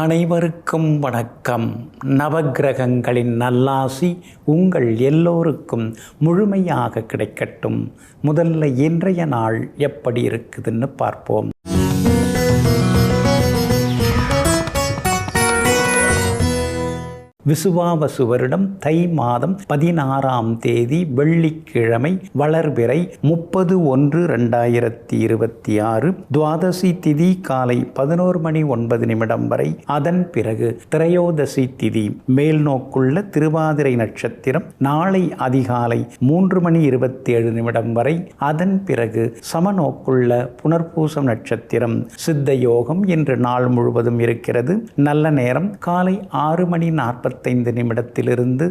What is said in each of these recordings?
அனைவருக்கும் வணக்கம். நவக்கிரகங்களின் நல்லாசி உங்கள் எல்லோருக்கும் முழுமையாக கிடைக்கட்டும். முதல்ல இன்றைய நாள் எப்படி இருக்குதுன்னு பார்ப்போம். விசுவாவசு வருடம் தை மாதம் 16ஆம் தேதி வெள்ளிக்கிழமை, வளர்பிறை 30/1/2026, துவாதசி திதி காலை 11:09 வரை. அதன் பிறகு திரையோதசி திதி, மேல்நோக்குள்ள திருவாதிரை நட்சத்திரம் நாளை அதிகாலை 3:27 வரை. அதன் பிறகு சமநோக்குள்ள புனர்பூசம் நட்சத்திரம். சித்த யோகம் இன்று நாள் முழுவதும் இருக்கிறது. நல்ல நேரம் காலை 6:45 7:30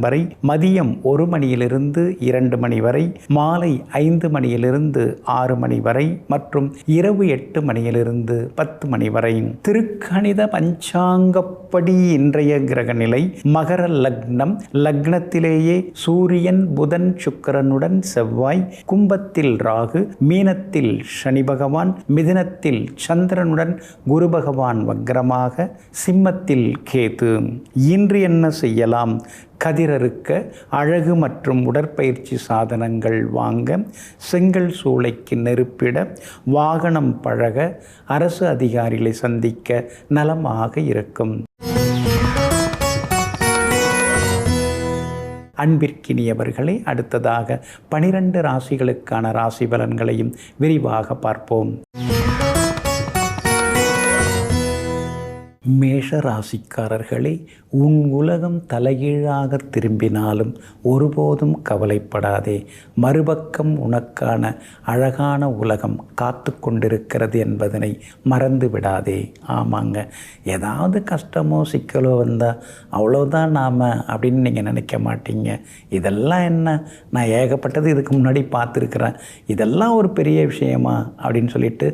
வரை, மதியம் 1 மணியிலிருந்து 2 மணி வரை, மாலை 5 மணியிலிருந்து 6 மணி வரை மற்றும் இரவு 8 மணியிலிருந்து 10 மணி வரை. திருக்கணித பஞ்சாங்கப்படி இன்றைய கிரக நிலை: மகர லக்னம், லக்னத்திலேயே சூரியன், புதன், சுக்கிரனுடன் செவ்வாய், கும்பத்தில் ராகு, மீனத்தில் சனி பகவான், மிதுனத்தில் சந்திரனுடன் குரு பகவான் வக்ரமாக, சிம்மத்தில் கேது. இன்று என்ன செய்யலாம்? கதிரறுக்க, அழகு மற்றும் உடற்பயிற்சி சாதனங்கள் வாங்க, செங்கல் சூளைக்கு நெருப்பிட, வாகனம் பழக, அரசு அதிகாரிகளை சந்திக்க நலமாக இருக்கும். அன்பிற்கினியவர்களே, அடுத்ததாக 12 ராசிகளுக்கான ராசி பலன்களையும் விரிவாக பார்ப்போம். மேஷ ராசிக்காரர்களே, உன் உலகம் தலைகீழாக திரும்பினாலும் ஒருபோதும் கவலைப்படாதே. மறுபக்கம் உனக்கான அழகான உலகம் காத்து கொண்டிருக்கிறது என்பதனை மறந்து விடாதே. ஆமாங்க, ஏதாவது கஷ்டமோ சிக்கலோ வந்தால் அவ்வளோதான் நாம் அப்படின்னு நீங்கள் நினைக்க மாட்டீங்க. இதெல்லாம் என்ன, நான் ஏகப்பட்டது இதுக்கு முன்னாடி பார்த்துருக்குறேன், இதெல்லாம் ஒரு பெரிய விஷயமா அப்படின்னு சொல்லிட்டு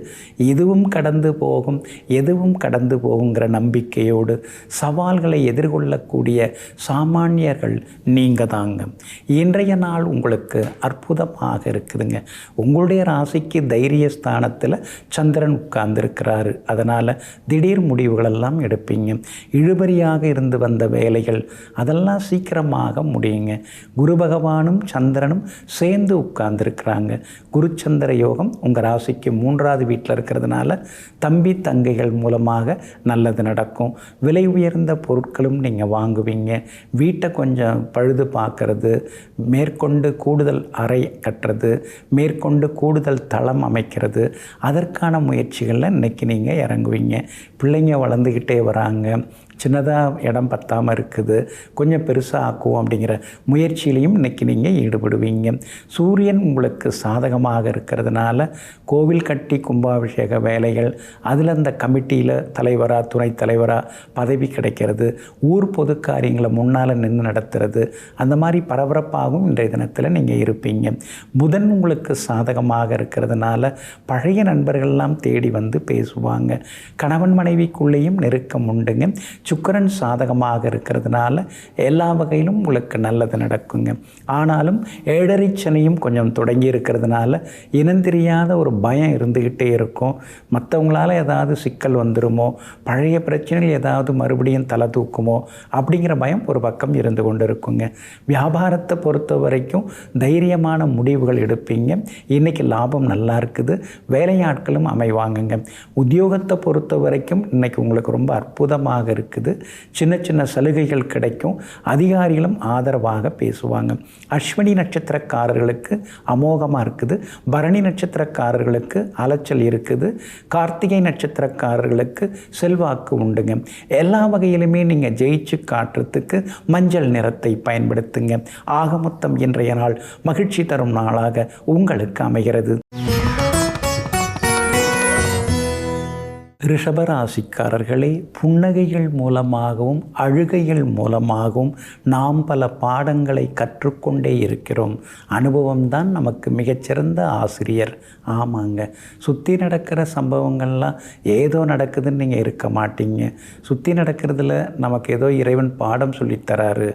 இதுவும் கடந்து போகும், எதுவும் கடந்து போகுங்கிற நம்பிக்கையோடு சவால்களை எதிர்கொள்ளக்கூடிய சாமானியர்கள் நீங்கள் தாங்க. இன்றைய நாள் உங்களுக்கு அற்புதமாக இருக்குதுங்க. உங்களுடைய ராசிக்கு தைரிய ஸ்தானத்தில் சந்திரன் உட்கார்ந்துருக்கிறாரு. அதனால் திடீர் முடிவுகளெல்லாம் எடுப்பீங்க. இழுபறியாக இருந்து வந்த வேலைகள் அதெல்லாம் சீக்கிரமாக முடியுங்க. குரு பகவானும் சந்திரனும் சேர்ந்து உட்கார்ந்துருக்கிறாங்க. குருச்சந்திர யோகம் உங்கள் ராசிக்கு 3வது வீட்டில் இருக்கிறதுனால தம்பி தங்கைகள் மூலமாக நல்லது நடக்கும். விலை உயர்ந்த பொருட்களும் நீங்கள் வாங்குவீங்க. வீட்டை கொஞ்சம் பழுது பார்க்கறது, மேற்கொண்டு கூடுதல் அறை கட்டுறது, மேற்கொண்டு கூடுதல் தளம் அமைக்கிறது, அதற்கான முயற்சிகளில் இன்றைக்கி நீங்கள் இறங்குவீங்க. பிள்ளைங்க வளர்ந்துக்கிட்டே வராங்க, சின்னதாக இடம் பத்தாமல் இருக்குது, கொஞ்சம் பெருசாக ஆக்குவோம் அப்படிங்கிற முயற்சியிலையும் இன்றைக்கி நீங்கள் ஈடுபடுவீங்க. சூரியன் உங்களுக்கு சாதகமாக இருக்கிறதுனால கோவில் கட்டி கும்பாபிஷேக வேலைகள், அதில் அந்த கமிட்டியில் தலைவராக துணைத் தலைவராக பதவி கிடைக்கிறது, ஊர் பொது காரியங்களை முன்னால் நின்று நடத்துறது, அந்த மாதிரி பரபரப்பாகவும் இன்றைய தினத்தில் நீங்கள் இருப்பீங்க. புதன் உங்களுக்கு சாதகமாக இருக்கிறதுனால பழைய நண்பர்கள்லாம் தேடி வந்து பேசுவாங்க. கணவன் மனைவிக்குள்ளேயும் நெருக்கம் உண்டுங்க. சுக்கிரன் சாதகமாக இருக்கிறதுனால எல்லா வகையிலும் உங்களுக்கு நல்லது நடக்குங்க. ஆனாலும் 7.5 சனியும் கொஞ்சம் தொடங்கி இருக்கிறதுனால இனந்தெரியாத ஒரு பயம் இருந்துக்கிட்டே இருக்கும். மற்றவங்களால் ஏதாவது சிக்கல் வந்துடுமோ, பழைய பிரச்சனைகள் ஏதாவது மறுபடியும் தலை தூக்குமோ அப்படிங்கிற பயம் ஒரு பக்கம் இருந்து கொண்டு இருக்குங்க. வியாபாரத்தை பொறுத்த வரைக்கும் தைரியமான முடிவுகள் எடுப்பீங்க. இன்றைக்கி லாபம் நல்லா இருக்குது, வேலையாட்களும் அமைவாங்குங்க. உத்தியோகத்தை பொறுத்த வரைக்கும் இன்றைக்கி உங்களுக்கு ரொம்ப அற்புதமாக இருக்குது. சின்ன சின்ன சலுகைகள் கிடைக்கும். அதிகாரிகளும் ஆதரவாக பேசுவாங்க. அஸ்வினி நட்சத்திரக்காரர்களுக்கு அமோகமாக இருக்குது. பரணி நட்சத்திரக்காரர்களுக்கு அலைச்சல் இருக்குது. கார்த்திகை நட்சத்திரக்காரர்களுக்கு செல்வாக்கு உண்டுங்க. எல்லா வகையிலுமே நீங்கள் ஜெயிச்சு காட்டுறதுக்கு மஞ்சள் நிறத்தை பயன்படுத்துங்க. ஆக மொத்தம் இன்றைய நாள் மகிழ்ச்சி தரும் நாளாக உங்களுக்கு அமைகிறது. ரிஷபராசிக்காரர்களே, புன்னகைகள் மூலமாகவும் அழுகைகள் மூலமாகவும் நாம் பல பாடங்களை கற்றுக்கொண்டே இருக்கிறோம். அனுபவம்தான் நமக்கு மிகச்சிறந்த ஆசிரியர். ஆமாங்க, சுற்றி நடக்கிற சம்பவங்கள்லாம் ஏதோ நடக்குதுன்னு நீங்கள் இருக்க மாட்டீங்க. சுற்றி நடக்கிறதுல நமக்கு ஏதோ இறைவன் பாடம் சொல்லித்தராரு,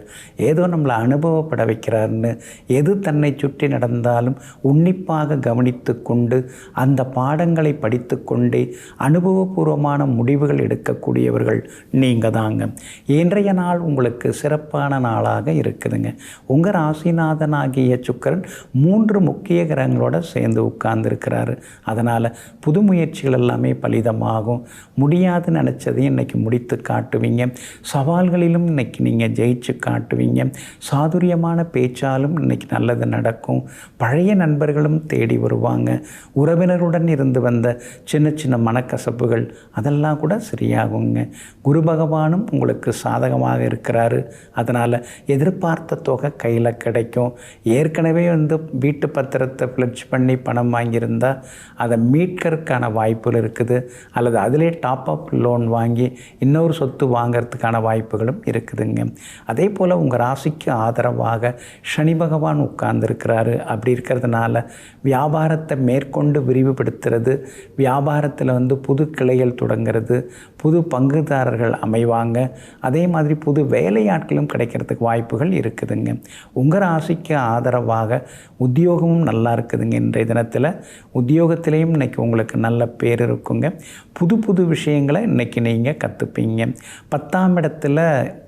ஏதோ நம்மளை அனுபவப்பட வைக்கிறாருன்னு எது தன்னை சுற்றி நடந்தாலும் உன்னிப்பாக கவனித்து கொண்டு அந்த பாடங்களை படித்து கொண்டே அனுபவ ஆக்கப்பூர்வமான முடிவுகள் எடுக்கக்கூடியவர்கள் நீங்கள் தாங்க. இன்றைய நாள் உங்களுக்கு சிறப்பான நாளாக இருக்குதுங்க. உங்கள் ராசிநாதனாகிய சுக்கிரன் 3 முக்கிய கிரகங்களோட சேர்ந்து உட்கார்ந்துருக்கிறாரு. அதனால் புது முயற்சிகள் எல்லாமே பலிதமாகும். முடியாதுன்னு நினச்சதையும் இன்றைக்கி முடித்து காட்டுவீங்க. சவால்களிலும் இன்றைக்கி நீங்கள் ஜெயிச்சு காட்டுவீங்க. சாதுரியமான பேச்சாலும் இன்றைக்கி நல்லது நடக்கும். பழைய நண்பர்களும் தேடி வருவாங்க. உறவினருடன் இருந்து வந்த சின்ன சின்ன மனக்கசப்புகள் அதெல்லாம் கூட சரியாகுங்க. குரு பகவானும் உங்களுக்கு சாதகமாக இருக்கிறாரு. அதனால் எதிர்பார்த்த தொகை கையில் கிடைக்கும். ஏற்கனவே வீட்டு பத்திரத்தை ஃப்ளெட்ஜ் பண்ணி பணம் வாங்கியிருந்தால் அதை மீட்கிறதுக்கான வாய்ப்புகள் இருக்குது. அல்லது அதிலே டாப் அப் லோன் வாங்கி இன்னொரு சொத்து வாங்கிறதுக்கான வாய்ப்புகளும் இருக்குதுங்க. அதே போல் உங்கள் ராசிக்கு ஆதரவாக சனி பகவான் உட்கார்ந்துருக்கிறாரு. அப்படி இருக்கிறதுனால வியாபாரத்தை மேற்கொண்டு விரிவுபடுத்துறது, வியாபாரத்தில் புது கிளைகள் தொடங்கிறது, புது பங்குதாரர்கள் அமைவாங்க. அதே மாதிரி புது வேலையாட்களும் கிடைக்கிறதுக்கு வாய்ப்புகள் இருக்குதுங்க. உங்கள் ராசிக்கு ஆதரவாக உத்தியோகமும் நல்லா இருக்குதுங்க. இன்றைய தினத்தில் உத்தியோகத்திலையும் இன்றைக்கி உங்களுக்கு நல்ல பேர் இருக்குங்க. புது புது விஷயங்களை இன்றைக்கி நீங்கள் கற்றுப்பீங்க. 10ஆம் இடத்துல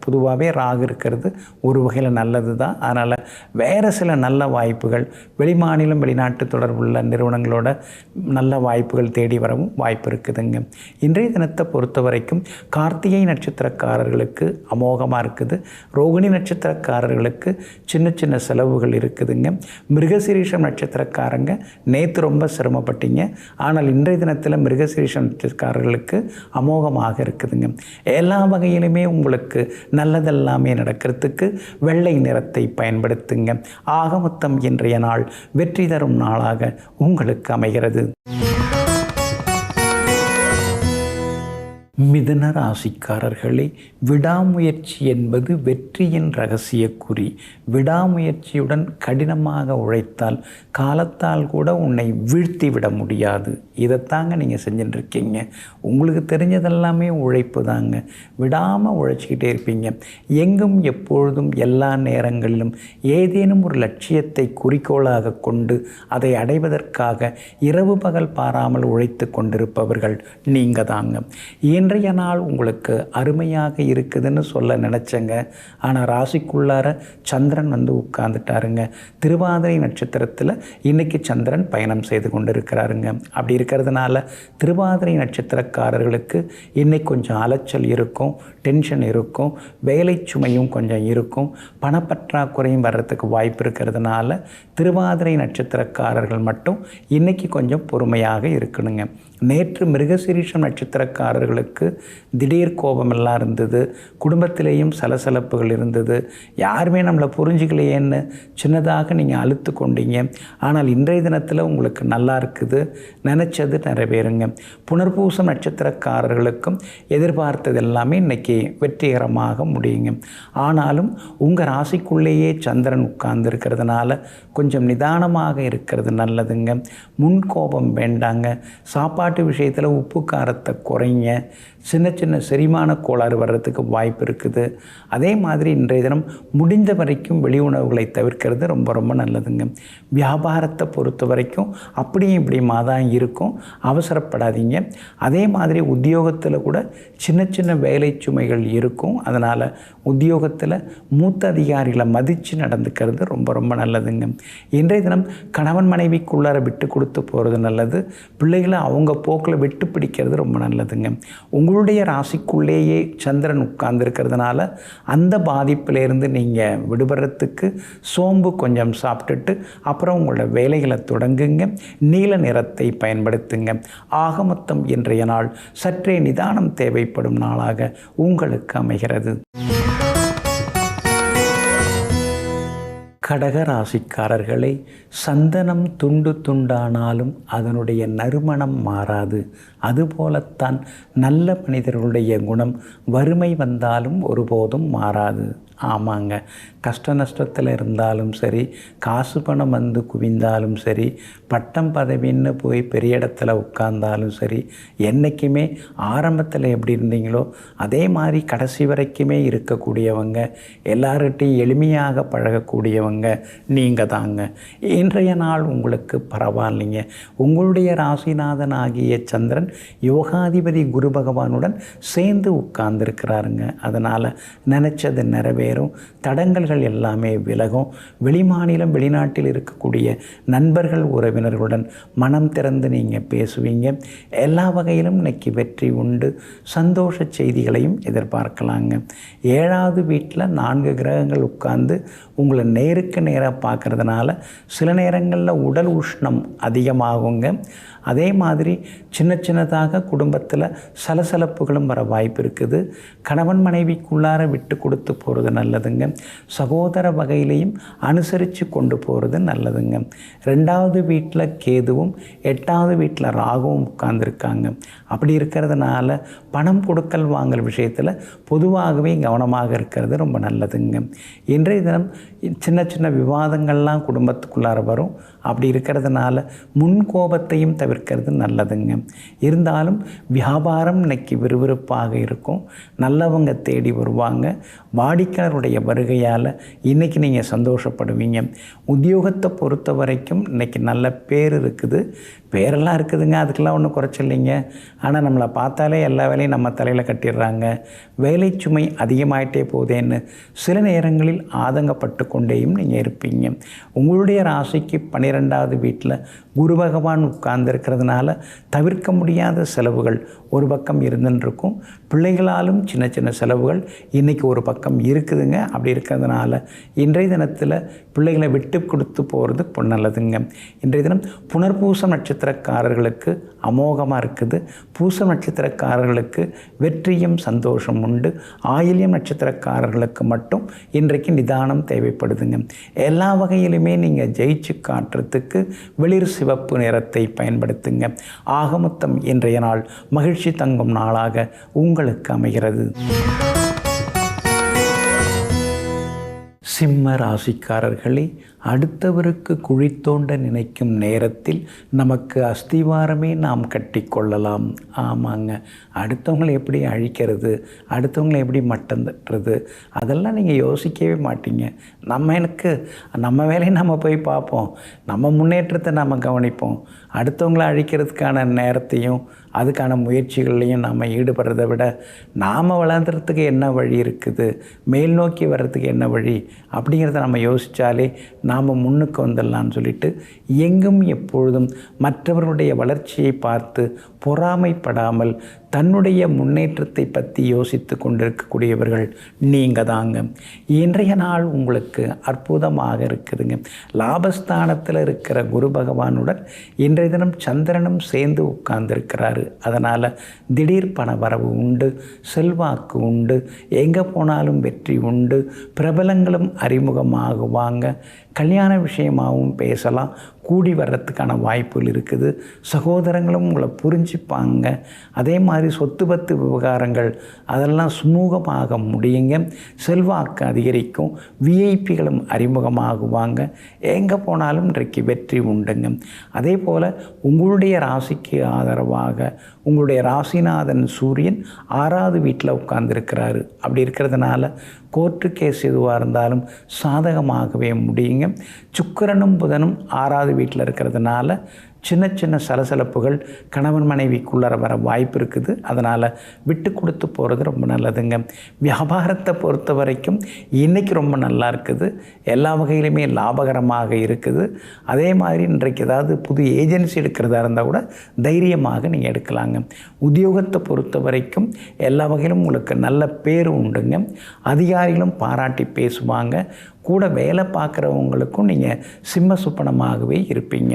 பொதுவாகவே ராகு இருக்கிறது ஒரு வகையில் நல்லது தான். அதனால் வேறு சில நல்ல வாய்ப்புகள், வெளிமாநிலம் வெளிநாட்டு தொடர்புள்ள நிறுவனங்களோட நல்ல வாய்ப்புகள் தேடி வரவும் வாய்ப்பு இருக்குதுங்க. இன்றைய தினத்தை பொறுத்த வரைக்கும் கார்த்திகை நட்சத்திரக்காரர்களுக்கு அமோகமாக இருக்குது. ரோகிணி நட்சத்திரக்காரர்களுக்கு சின்ன சின்ன செலவுகள் இருக்குதுங்க. மிருகசீரிஷம் நட்சத்திரக்காரங்க நேற்று ரொம்ப சிரமப்பட்டீங்க. ஆனால் இன்றைய தினத்தில் மிருகசீரிஷம் நட்சத்திரக்காரர்களுக்கு அமோகமாக இருக்குதுங்க. எல்லா வகையிலுமே உங்களுக்கு நல்லதெல்லாமே நடக்கிறதுக்கு வெள்ளை நிறத்தை பயன்படுத்துங்க. ஆக மொத்தம் இன்றைய நாள் வெற்றி தரும் நாளாக உங்களுக்கு அமைகிறது. மிதுன ராசிக்காரர்களே, விடாமுயற்சி என்பது வெற்றியின் இரகசிய குறி. விடாமுயற்சியுடன் கடினமாக உழைத்தால் காலத்தால் கூட உன்னை வீழ்த்தி விட முடியாது. இதைத்தாங்க நீங்கள் செஞ்சுட்டுருக்கீங்க. உங்களுக்கு தெரிஞ்சதெல்லாமே உழைப்பு தாங்க. விடாமல் உழைச்சிக்கிட்டே இருப்பீங்க. எங்கும் எப்பொழுதும் எல்லா நேரங்களிலும் ஏதேனும் ஒரு லட்சியத்தை குறிக்கோளாக கொண்டு அதை அடைவதற்காக இரவு பகல் பாராமல் உழைத்து கொண்டிருப்பவர்கள் நீங்கள் தாங்க. இன்றைய நாள் உங்களுக்கு அருமையாக இருக்குதுன்னு சொல்ல நினச்சேங்க. ஆனால் ராசிக்குள்ளார சந்திரன் உட்கார்ந்துட்டாருங்க. திருவாதிரை நட்சத்திரத்தில் இன்றைக்கி சந்திரன் பயணம் செய்து கொண்டு இருக்கிறாருங்க. அப்படி இருக்கிறதுனால திருவாதிரை நட்சத்திரக்காரர்களுக்கு இன்றைக்கி கொஞ்சம் அலைச்சல் இருக்கும், டென்ஷன் இருக்கும், வேலை சுமையும் கொஞ்சம் இருக்கும், பணப்பற்றாக்குறையும் வர்றதுக்கு வாய்ப்பு இருக்கிறதுனால திருவாதிரை நட்சத்திரக்காரர்கள் மட்டும் இன்றைக்கி கொஞ்சம் பொறுமையாக இருக்கணுங்க. நேற்று மிருகசீரிஷம் நட்சத்திரக்காரர்களுக்கு திடீர் கோபமெல்லாம் இருந்தது. குடும்பத்திலேயும் சலசலப்புகள் இருந்தது. யாருமே நம்மளை புரிஞ்சுக்கலையேன்னு சின்னதாக நீங்கள் அழுத்து கொண்டீங்க. ஆனால் இன்றைய தினத்தில் உங்களுக்கு நல்லா இருக்குது. நினச்சது நிறைவேறுங்க. புனர்பூசம் நட்சத்திரக்காரர்களுக்கும் எதிர்பார்த்தது எல்லாமே இன்றைக்கி வெற்றிகரமாக முடியுங்க. ஆனாலும் உங்கள் ராசிக்குள்ளேயே சந்திரன் உட்கார்ந்து இருக்கிறதுனால கொஞ்சம் நிதானமாக இருக்கிறது நல்லதுங்க. முன்கோபம் வேண்டாங்க. சாப்பாட்டு விஷயத்தில் உப்பு காரத்தை குறைங்க. சின்ன சின்ன செரிமான கோளாறு வர்றதுக்கு வாய்ப்பு இருக்குது. அதே மாதிரி இன்றைய தினம் முடிந்த வரைக்கும் வெளி உணவுகளை தவிர்க்கிறது ரொம்ப ரொம்ப நல்லதுங்க. வியாபாரத்தை பொறுத்த வரைக்கும் அப்படியும் இப்படியுமா தான் இருக்கும். அவசரப்படாதீங்க. அதே மாதிரி உத்தியோகத்தில் கூட சின்ன சின்ன வேலை சுமைகள் இருக்கும். அதனால் உத்தியோகத்தில் மூத்த அதிகாரிகளை மதித்து நடந்துக்கிறது ரொம்ப ரொம்ப நல்லதுங்க. இன்றைய தினம் கணவன் மனைவிக்குள்ளார விட்டு கொடுத்து போகிறது நல்லது. பிள்ளைகளை அவங்க போக்கில் விட்டு பிடிக்கிறது ரொம்ப நல்லதுங்க. உங்களுடைய ராசிக்குள்ளேயே சந்திரன் உட்கார்ந்துருக்கிறதுனால அந்த பாதிப்பிலேருந்து நீங்கள் விடுபடுறதுக்கு சோம்பு கொஞ்சம் சாப்பிட்டுட்டு அப்புறம் உங்களோட வேலைகளை தொடங்குங்க. நீல நிறத்தை பயன்படுத்துங்க. ஆக மொத்தம் இன்றைய நாள் சற்றே நிதானம் தேவைப்படும் நாளாக உங்களுக்கு அமைகிறது. கடகராசிக்காரர்களை, சந்தனம் துண்டு துண்டானாலும் அதனுடைய நறுமணம் மாறாது. அதுபோலத்தான் நல்ல மனிதர்களுடைய குணம் வறுமை வந்தாலும் ஒருபோதும் மாறாது. ஆமாங்க, கஷ்ட நஷ்டத்தில் இருந்தாலும் சரி, காசு பணம் வந்து குவிந்தாலும் சரி, பட்டம் பதவின்னு போய் பெரிய இடத்துல உட்கார்ந்தாலும் சரி, என்றைக்குமே ஆரம்பத்தில் எப்படி இருந்தீங்களோ அதே மாதிரி கடைசி வரைக்குமே இருக்கக்கூடியவங்க, எல்லார்கிட்டையும் எளிமையாக பழகக்கூடியவங்க நீங்கள் தாங்க. இன்றைய நாள் உங்களுக்கு பரவாயில்லைங்க. உங்களுடைய ராசிநாதன் ஆகிய சந்திரன் யோகாதிபதி குரு பகவானுடன் சேர்ந்து உட்கார்ந்துருக்கிறாருங்க. அதனால் நினச்சது நிறைவேறும், தடங்கல்கள் எல்லாமே விலகும். வெளிமாநிலம் வெளிநாட்டில் இருக்கக்கூடிய நண்பர்கள் உறவினர்களுடன் மனம் திறந்து நீங்கள் பேசுவீங்க. எல்லா வகையிலும் இன்னைக்கு வெற்றி உண்டு. சந்தோஷ செய்திகளையும் எதிர்பார்க்கலாங்க. 7வது வீட்டில் 4 கிரகங்கள் உட்கார்ந்து உங்களை நேருக்கு நேராக பார்க்குறதுனால சில நேரங்களில் உடல் உஷ்ணம் அதிகமாகுங்க. அதே மாதிரி சின்ன சின்னதாக குடும்பத்தில் சலசலப்புகளும் வர வாய்ப்பு இருக்குது. கணவன் மனைவிக்குள்ளார விட்டு கொடுத்து போகிறது நல்லதுங்க. சகோதர வகையிலையும் அனுசரித்து கொண்டு போகிறது நல்லதுங்க. 2வது வீட்டில் கேதுவும் 8வது வீட்டில் ராகுவும் உட்கார்ந்துருக்காங்க. அப்படி இருக்கிறதுனால பணம் கொடுக்கல் வாங்கல் விஷயத்தில் பொதுவாகவே கவனமாக இருக்கிறது ரொம்ப நல்லதுங்க. இன்றைய தினம் சின்ன சின்ன விவாதங்கள்லாம் குடும்பத்துக்குள்ளார வரும். அப்படி இருக்கிறதுனால முன்கோபத்தையும் தவிர்க்கிறது நல்லதுங்க. இருந்தாலும் வியாபாரம் இன்னைக்கு விறுவிறுப்பாக இருக்கும். நல்லவங்க தேடி வருவாங்க. வாடிக்கையாளருடைய வருகையால் இன்றைக்கி நீங்கள் சந்தோஷப்படுவீங்க. உத்தியோகத்தை பொறுத்த வரைக்கும் இன்றைக்கி நல்ல பேர் இருக்குது. பேரெல்லாம் இருக்குதுங்க, அதுக்கெல்லாம் ஒன்றும் குறைச்சில்லைங்க. ஆனால் நம்மளை பார்த்தாலே எல்லா வேலையும் நம்ம தலையில் கட்டிடுறாங்க. வேலை சுமை அதிகமாயிட்டே போதேன்னு சில நேரங்களில் ஆதங்கப்பட்டு கொண்டேயும் நீங்கள் இருப்பீங்க. உங்களுடைய ராசிக்கு 12வது வீட்டில் குரு பகவான் உட்கார்ந்துருக்கிறதுனால தவிர்க்க முடியாத செலவுகள் ஒரு பக்கம் இருந்துருக்கும். பிள்ளைகளாலும் சின்ன சின்ன செலவுகள் இன்றைக்கி ஒரு பக்கம் இருக்குதுங்க. அப்படி இருக்கிறதுனால இன்றைய தினத்தில் பிள்ளைகளை விட்டு கொடுத்து போகிறது நல்லதுங்க. இன்றைய தினம் புனர்பூசம் நட்சத்திரக்காரர்களுக்கு அமோகமாக இருக்குது. பூசம் நட்சத்திரக்காரர்களுக்கு வெற்றியும் சந்தோஷம் உண்டு. ஆயில்யம் நட்சத்திரக்காரர்களுக்கு மட்டும் இன்றைக்கு நிதானம் தேவைப்படுதுங்க. எல்லா வகையிலுமே நீங்கள் ஜெயிச்சு காட்டுறதுக்கு வெளிர் சிவப்பு நிறத்தை பயன்படுத்துங்க. ஆகமொத்தம் இன்றைய நாள் மகிழ்ச்சி தங்கும் நாளாக உங்களுக்கு அமைகிறது. சிம்ம ராசிக்காரர்களே, அடுத்தவருக்கு குழி தோண்ட நினைக்கும் நேரத்தில் நமக்கு அஸ்திவாரமே நாம் கட்டி கொள்ளலாம். ஆமாங்க, அடுத்தவங்களை எப்படி அழிக்கிறது, அடுத்தவங்களை எப்படி மட்டம் தட்டுறது, அதெல்லாம் நீங்கள் யோசிக்கவே மாட்டீங்க. நம்ம வேலையை நம்ம போய் பார்ப்போம், நம்ம முன்னேற்றத்தை நம்ம கவனிப்போம். அடுத்தவங்களை அழிக்கிறதுக்கான நேரத்தையும் அதுக்கான முயற்சிகள்லையும் நாம் ஈடுபடுறதை விட நாம் வளர்ந்துறதுக்கு என்ன வழி இருக்குது, மேல் நோக்கி வர்றதுக்கு என்ன வழி அப்படிங்கிறத நம்ம யோசித்தாலே நாம் முன்னுக்கு வந்துடலான்னு சொல்லிட்டு எங்கும் எப்பொழுதும் மற்றவர்களுடைய வளர்ச்சியை பார்த்து பொறாமைப்படாமல் தன்னுடைய முன்னேற்றத்தை பற்றி யோசித்து கொண்டிருக்கக்கூடியவர்கள் நீங்கள் தாங்க. இன்றைய நாள் உங்களுக்கு அற்புதமாக இருக்குதுங்க. லாபஸ்தானத்தில் இருக்கிற குரு பகவானுடன் இன்றைய தினம் சந்திரனும் சேர்ந்து உட்கார்ந்துருக்கிறாரு. அதனால் திடீர் பண வரவு உண்டு, செல்வாக்கு உண்டு, எங்கே போனாலும் வெற்றி உண்டு, பிரபலங்களும் அறிமுகமாகுவாங்க. கல்யாண விஷயமாகவும் பேசலாம், கூடி வர்றதுக்கான வாய்ப்புகள் இருக்குது. சகோதரங்களும் உங்களை புரிஞ்சுப்பாங்க. அதே மாதிரி சொத்து பத்து விவகாரங்கள் அதெல்லாம் சுமூகமாக முடியுங்க. செல்வாக்கு அதிகரிக்கும், விஐபிகளும் அறிமுகமாகுவாங்க. எங்கே போனாலும் இன்றைக்கு வெற்றி உண்டுங்க. அதே போல் உங்களுடைய ராசிக்கு ஆதரவாக உங்களுடைய ராசிநாதன் சூரியன் 6வது வீட்டில் உட்கார்ந்துருக்கிறாரு. அப்படி இருக்கிறதுனால கோர்ட்டு கேஸ் எதுவாக இருந்தாலும் சாதகமாகவே முடியுங்க. சுக்கிரனும் புதனும் 6வது வீட்டில் இருக்கிறதுனால சின்ன சின்ன சலசலப்புகள் கணவன் மனைவிக்குள்ளே வர வாய்ப்பு இருக்குது. அதனால் விட்டு கொடுத்து போகிறது ரொம்ப நல்லதுங்க. வியாபாரத்தை பொறுத்த வரைக்கும் இன்றைக்கி ரொம்ப நல்லா இருக்குது. எல்லா வகையிலுமே லாபகரமாக இருக்குது. அதே மாதிரி இன்றைக்கு ஏதாவது புது ஏஜென்சி எடுக்கிறதா இருந்தால் கூட தைரியமாக நீங்கள் எடுக்கலாங்க. உத்தியோகத்தை பொறுத்த வரைக்கும் எல்லா வகையிலும் உங்களுக்கு நல்ல பேர் உண்டுங்க. அதிகாரிகளும் பாராட்டி பேசுவாங்க. கூட வேலை பார்க்குறவங்களுக்கும் நீங்கள் சிம்ம சுப்பனமாகவே இருப்பீங்க.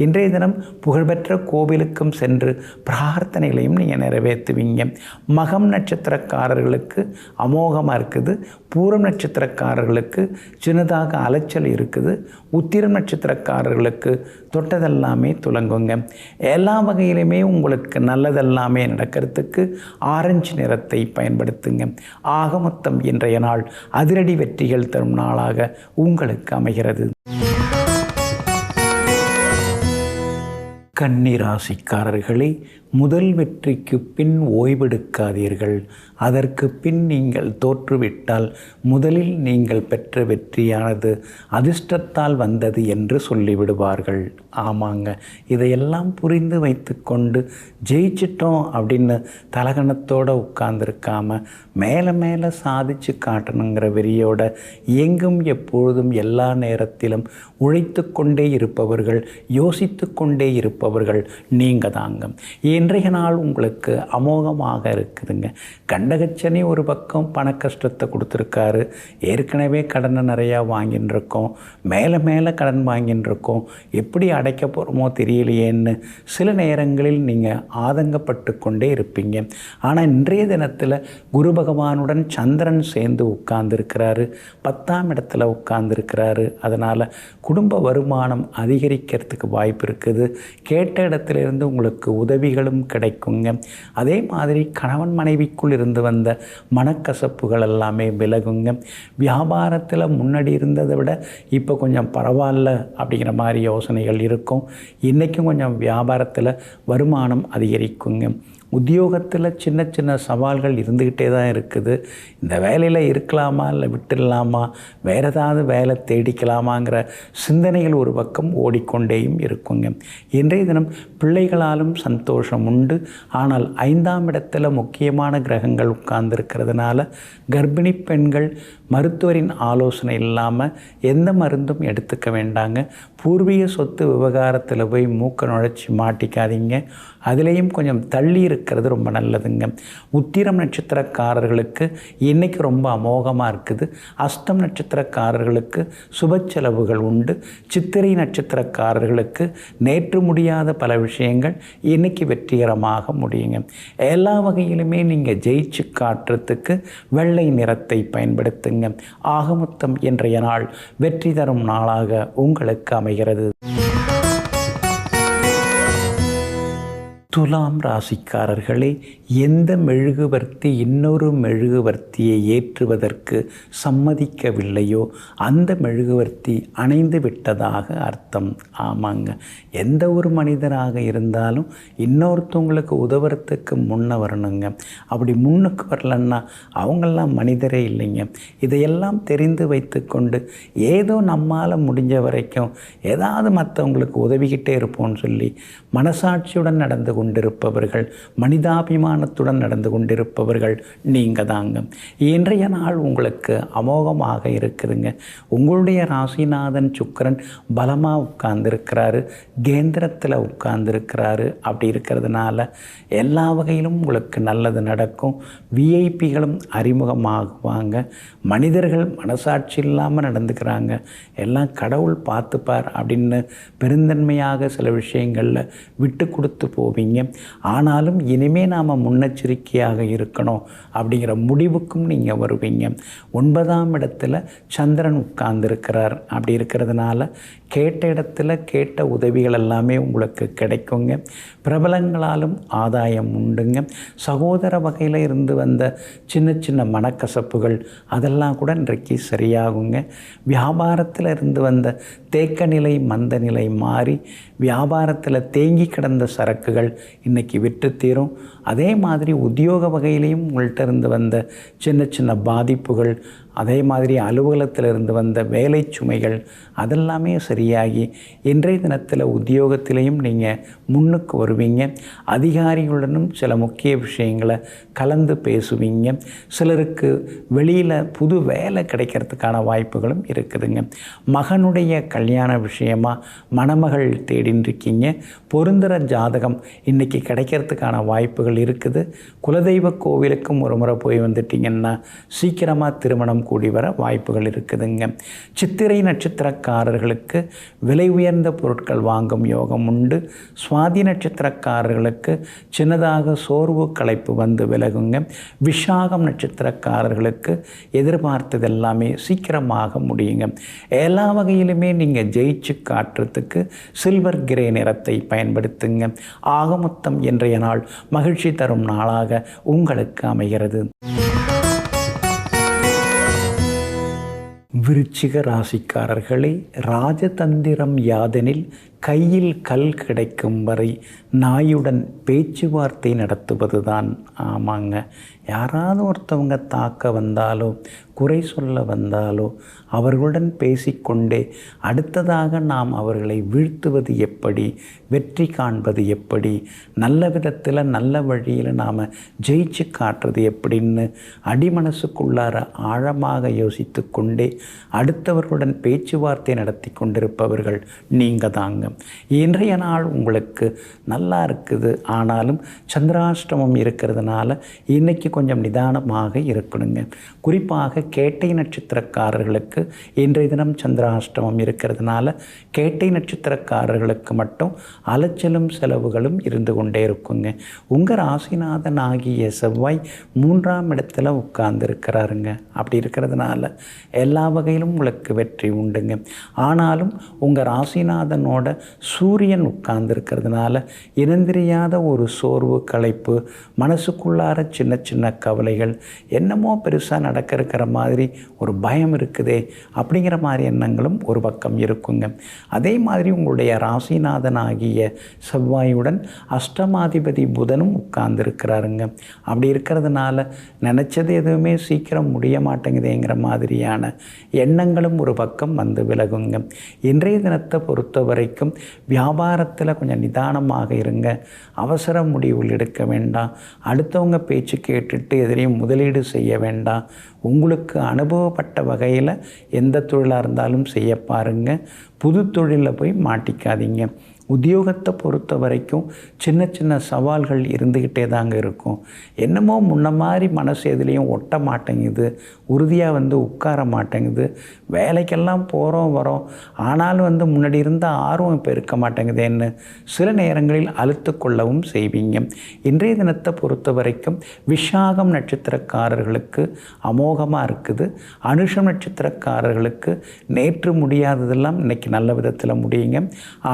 இன்றைய தினம் தினம் புகழ்பெற்ற கோவிலுக்கும் சென்று பிரார்த்தனைகளையும் நீங்கள் நிறைவேற்றுவீங்க. மகம் நட்சத்திரக்காரர்களுக்கு அமோகமாக இருக்குது. பூரம் நட்சத்திரக்காரர்களுக்கு சின்னதாக அலைச்சல் இருக்குது. உத்திரம் நட்சத்திரக்காரர்களுக்கு தொட்டதெல்லாமே துலங்குங்க. எல்லா வகையிலுமே உங்களுக்கு நல்லதெல்லாமே நடக்கிறதுக்கு ஆரஞ்சு நிறத்தை பயன்படுத்துங்க. ஆக மொத்தம் இன்றைய நாள் அதிரடி வெற்றிகள் தரும் நாளாக உங்களுக்கு அமைகிறது. கன்னி ராசிக்காரர்களே, முதல் வெற்றிக்கு பின் ஓய்வெடுக்காதீர்கள். அதற்கு பின் நீங்கள் தோற்றுவிட்டால் முதலில் நீங்கள் பெற்ற வெற்றியானது அதிர்ஷ்டத்தால் வந்தது என்று சொல்லிவிடுவார்கள். ஆமாங்க, இதையெல்லாம் புரிந்து வைத்து கொண்டு ஜெயிச்சிட்டோம் அப்படின்னு தலகணத்தோடு உட்கார்ந்துருக்காம மேலே மேலே சாதிச்சு காட்டணுங்கிற வெறியோட எங்கும் எப்பொழுதும் எல்லா நேரத்திலும் உழைத்து கொண்டே இருப்பவர்கள், யோசித்து கொண்டே இருப்பவர்கள் நீங்கள் தாங்க. இன்றைய நாள் உங்களுக்கு அமோகமாக இருக்குதுங்க. கண்டகச்சனி ஒரு பக்கம் பண கஷ்டத்தை கொடுத்துருக்காரு. ஏற்கனவே கடனை நிறையா வாங்கின்னு இருக்கோம், மேலே மேலே கடன் வாங்கின்னு இருக்கோம், எப்படி அடைக்க போகிறோமோ தெரியலையேன்னு சில நேரங்களில் நீங்கள் ஆதங்கப்பட்டு கொண்டே இருப்பீங்க. ஆனால் இன்றைய தினத்தில் குரு பகவானுடன் சந்திரன் சேர்ந்து உட்கார்ந்துருக்கிறாரு, 10ஆம் இடத்துல உட்கார்ந்துருக்கிறாரு. அதனால் குடும்ப வருமானம் அதிகரிக்கிறதுக்கு வாய்ப்பு இருக்குது. கேட்ட இடத்துலேருந்து உங்களுக்கு உதவிகளும் கிடைக்குங்க. அதே மாதிரி கணவன் மனைவிக்குள் இருந்து வந்த மனக்கசப்புகள் எல்லாமே விலகுங்க. வியாபாரத்தில் முன்னாடி இருந்ததை விட இப்போ கொஞ்சம் பரவாயில்ல அப்படிங்கிற மாதிரி யோசனைகள் இருக்கும். இன்றைக்கும் கொஞ்சம் வியாபாரத்தில் வருமானம் அதிகரிக்குங்க. உத்தியோகத்தில் சின்ன சின்ன சவால்கள் இருந்துக்கிட்டே தான் இருக்குது. இந்த வேலையில் இருக்கலாமா இல்லை விட்டுடலாமா, வேறு ஏதாவது வேலை தேடிக்கலாமாங்கிற சிந்தனைகள் ஒரு பக்கம் ஓடிக்கொண்டேயும் இருக்குங்க. இன்றைய தினம் பிள்ளைகளாலும் சந்தோஷம் உண்டு. ஆனால் 5ஆம் இடத்துல முக்கியமான கிரகங்கள் உட்கார்ந்துருக்கிறதுனால கர்ப்பிணி பெண்கள் மருத்துவரின் ஆலோசனை இல்லாமல் எந்த மருந்தும் எடுத்துக்க வேண்டாங்க. பூர்வீக சொத்து விவகாரத்தில் போய் மூக்க நுழைச்சி மாட்டிக்காதீங்க. அதுலேயும் கொஞ்சம் தள்ளி இருக்கிறது ரொம்ப நல்லதுங்க. உத்திரம் நட்சத்திரக்காரர்களுக்கு இன்றைக்கி ரொம்ப அமோகமாக இருக்குது. அஸ்தம் நட்சத்திரக்காரர்களுக்கு சுப செலவுகள் உண்டு. சித்திரை நட்சத்திரக்காரர்களுக்கு நேற்று முடியாத பல விஷயங்கள் இன்றைக்கி வெற்றிகரமாக முடியுங்க. எல்லா வகையிலுமே நீங்கள் ஜெயிச்சு காட்டுறதுக்கு வெள்ளை நிறத்தை பயன்படுத்துங்க. ஆக மொத்தம் இன்றைய நாள் வெற்றி தரும் நாளாக உங்களுக்கு அமைகிறது. துலாம் ராசிக்காரர்களே, எந்த மெழுகுவர்த்தி இன்னொரு மெழுகுவர்த்தியை ஏற்றுவதற்கு சம்மதிக்கவில்லையோ அந்த மெழுகுவர்த்தி அணைந்து விட்டதாக அர்த்தம். ஆமாங்க, எந்த ஒரு மனிதராக இருந்தாலும் இன்னொருத்தவங்களுக்கு உதவுறதுக்கு முன்ன வரணுங்க. அப்படி முன்னுக்கு வரலன்னா அவங்கெல்லாம் மனிதரே இல்லைங்க. இதையெல்லாம் தெரிந்து வைத்து கொண்டு ஏதோ நம்மால் முடிஞ்ச வரைக்கும் ஏதாவது மற்றவங்களுக்கு உதவிக்கிட்டே இருப்போம்னு சொல்லி மனசாட்சியுடன் நடந்து கொண்டிருப்பவர்கள், மனிதாபிமானத்துடன் நடந்து கொண்டிருப்பவர்கள் நீங்கள் தாங்க. இன்றைய நாள் உங்களுக்கு அமோகமாக இருக்குதுங்க. உங்களுடைய ராசிநாதன் சுக்கிரன் பலமாக உட்கார்ந்துருக்கிறாரு, கேந்திரத்தில் உட்கார்ந்துருக்கிறாரு. அப்படி இருக்கிறதுனால எல்லா வகையிலும் உங்களுக்கு நல்லது நடக்கும். விஐபிகளும் அறிமுகமாகுவாங்க. மனிதர்கள் மனசாட்சி இல்லாமல் நடந்துக்கிறாங்க, எல்லாம் கடவுள் பார்த்துப்பார் அப்படின்னு பெருந்தன்மையாக சில விஷயங்களில் விட்டு கொடுத்து போவீங்க. ஆனாலும் இனிமேல் நாம் முன்னெச்சரிக்கையாக இருக்கணும் அப்படிங்கிற முடிவுக்கும் நீங்கள் வருவீங்க. 9ஆம் இடத்துல சந்திரன் உட்கார்ந்துருக்கிறார். அப்படி இருக்கிறதுனால கேட்ட இடத்துல கேட்ட உதவிகள் எல்லாமே உங்களுக்கு கிடைக்குங்க. பிரபலங்களாலும் ஆதாயம் உண்டுங்க. சகோதர வகையில் இருந்து வந்த சின்ன சின்ன மனக்கசப்புகள் அதெல்லாம் கூட இன்றைக்கு சரியாகுங்க. வியாபாரத்தில் இருந்து வந்த தேக்க நிலை மந்த நிலை மாறி வியாபாரத்தில் தேங்கி கிடந்த சரக்குகள் இன்றைக்கி விட்டு தீரும். அதே மாதிரி உத்தியோக வகையிலையும் உங்கள்கிட்ட இருந்து வந்த சின்ன சின்ன பாதிப்புகள், அதே மாதிரி அலுவலகத்தில் இருந்து வந்த வேலை சுமைகள் அதெல்லாமே சரியாகி இன்றைய தினத்தில் உத்தியோகத்திலையும் நீங்கள் முன்னுக்கு வருவீங்க. அதிகாரிகளுடனும் சில முக்கிய விஷயங்களை கலந்து பேசுவீங்க. சிலருக்கு வெளியில் புது வேலை கிடைக்கிறதுக்கான வாய்ப்புகளும் இருக்குதுங்க. மகனுடைய கல்யாண விஷயமாக மணமகள் தேடின்னு இருக்கீங்க. பொருந்துகிற ஜாதகம் இன்றைக்கி கிடைக்கிறதுக்கான வாய்ப்புகள் இருக்குது. குலதெய்வ கோவிலுக்கும் ஒரு முறை போய் வந்துட்டிங்கன்னா சீக்கிரமாக திருமணம் கூடி வர வாய்ப்புகள் இருக்குதுங்க. சித்திரை நட்சத்திரக்காரர்களுக்கு விலை உயர்ந்த பொருட்கள் வாங்கும் யோகம் உண்டு. சுவாதி நட்சத்திரக்காரர்களுக்கு சின்னதாக சோர்வு களைப்பு வந்து விலகுங்க. விஷாகம் நட்சத்திரக்காரர்களுக்கு எதிர்பார்த்தது எல்லாமே சீக்கிரமாக முடியுங்க. எல்லா வகையிலுமே நீங்கள் ஜெயிச்சு காட்டுறதுக்கு சில்வர் கிரே நிறத்தை பயன்படுத்துங்க. ஆக மொத்தம் இன்றைய நாள் மகிழ்ச்சி தரும் நாளாக உங்களுக்கு அமைகிறது. விருச்சிக ராசிக்காரர்களே, ராஜதந்திரம் யாதெனில் கையில் கல் கிடைக்கும் வரை நாயுடன் பேச்சுவார்த்தை நடத்துவதுதான். ஆமாங்க, யாராவது ஒருத்தவங்க தாக்க வந்தாலோ குறை சொல்ல வந்தாலோ அவர்களுடன் பேசிக்கொண்டே அடுத்ததாக நாம் அவர்களை வீழ்த்துவது எப்படி, வெற்றி காண்பது எப்படி, நல்ல விதத்தில் நல்ல வழியில் நாம் ஜெயிச்சு காட்டுறது எப்படின்னு அடிமனசுக்குள்ளார ஆழமாக யோசித்து கொண்டே அடுத்தவர்களுடன் பேச்சுவார்த்தை நடத்தி கொண்டிருப்பவர்கள் நீங்கள் தாங்க. இன்றைய நாள் உங்களுக்கு நல்லா இருக்குது. ஆனாலும் சந்திராஷ்டமம் இருக்கிறதுனால இன்றைக்கி கொஞ்சம் நிதானமாக இருக்கணுங்க. குறிப்பாக கேட்டை நட்சத்திரக்காரர்களுக்கு இன்றைய தினம் சந்திராஷ்டமம் இருக்கிறதுனால கேட்டை நட்சத்திரக்காரர்களுக்கு மட்டும் அலைச்சலும் செலவுகளும் இருந்து கொண்டே இருக்குங்க. உங்கள் ராசிநாதன் ஆகிய செவ்வாய் 3ஆம் இடத்துல உட்கார்ந்துருக்கிறாருங்க. அப்படி இருக்கிறதுனால எல்லா வகையிலும் உங்களுக்கு வெற்றி உண்டுங்க. ஆனாலும் உங்கள் ராசிநாதனோட சூரியன் உட்கார்ந்துருக்கிறதுனால இனந்தெரியாத ஒரு சோர்வு களைப்பு, மனசுக்குள்ளார சின்ன சின்ன கவலைகள், என்னமோ பெருசாக நடக்கிற மாதிரி ஒரு பயம் இருக்குதே அப்படிங்கிற மாதிரி எண்ணங்களும் ஒரு பக்கம் இருக்குங்க. அதே மாதிரி உங்களுடைய ராசிநாதன் ஆகிய செவ்வாயுடன் அஷ்டமாதிபதி புதனும் உட்கார்ந்துருக்கிறாருங்க. அப்படி இருக்கிறதுனால நினச்சது எதுவுமே சீக்கிரம் முடிய மாட்டேங்குதேங்கிற மாதிரியான எண்ணங்களும் ஒரு பக்கம் வந்து விலகுங்க. இன்றைய தினத்தை பொறுத்த வரைக்கும் வியாபாரத்தில் கொஞ்சம் நிதானமாக இருங்க. அவசர முடிவுகள் எடுக்க வேண்டாம். அடுத்தவங்க பேச்சு கேட்டுட்டு எதிரையும் முதலீடு செய்ய வேண்டாம். உங்களுக்கு அனுபவப்பட்ட வகையில் எந்த தொழிலாக இருந்தாலும் செய்ய பாருங்கள். புது தொழிலில் போய் மாட்டிக்காதீங்க. உத்தியோகத்தை பொறுத்த வரைக்கும் சின்ன சின்ன சவால்கள் இருந்துக்கிட்டே தாங்க இருக்கும். என்னமோ முன்ன மாதிரி மனசு எதுலேயும் ஒட்ட மாட்டேங்குது, உறுதியாக வந்து உட்கார மாட்டேங்குது. வேலைக்கெல்லாம் போகிறோம் வரோம், ஆனாலும் முன்னாடி இருந்த ஆர்வம் இப்போ இருக்க மாட்டேங்குதுன்னு சில நேரங்களில் அழுத்து கொள்ளவும் செய்வீங்க. இன்றைய தினத்தை பொறுத்த வரைக்கும் விஷாகம் நட்சத்திரக்காரர்களுக்கு அமோகமாக இருக்குது. அனுஷம் நட்சத்திரக்காரர்களுக்கு நேற்று முடியாததெல்லாம் இன்றைக்கி நல்ல விதத்தில் முடியுங்க.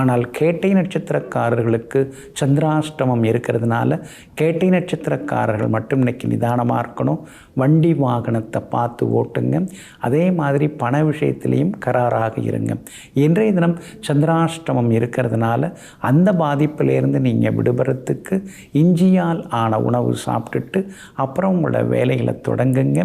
ஆனால் கேட்டை நட்சத்திரக்காரர்களுக்கு சந்திராஷ்டமம் இருக்கிறதுனால கேட்டை நட்சத்திரக்காரர்கள் மட்டும் இன்னைக்கு நிதானமாக இருக்கணும். வண்டி வாகனத்தை பார்த்து ஓட்டுங்க. அதே மாதிரி பண விஷயத்திலையும் கராராக இருங்க. இன்றைய தினம் சந்திராஷ்டமம் இருக்கிறதுனால அந்த பாதிப்பிலேருந்து நீங்கள் விடுபடுறதுக்கு இஞ்சியால் ஆன உணவு சாப்பிட்டுட்டு அப்புறம் உங்களோட வேலைகளை தொடங்குங்க.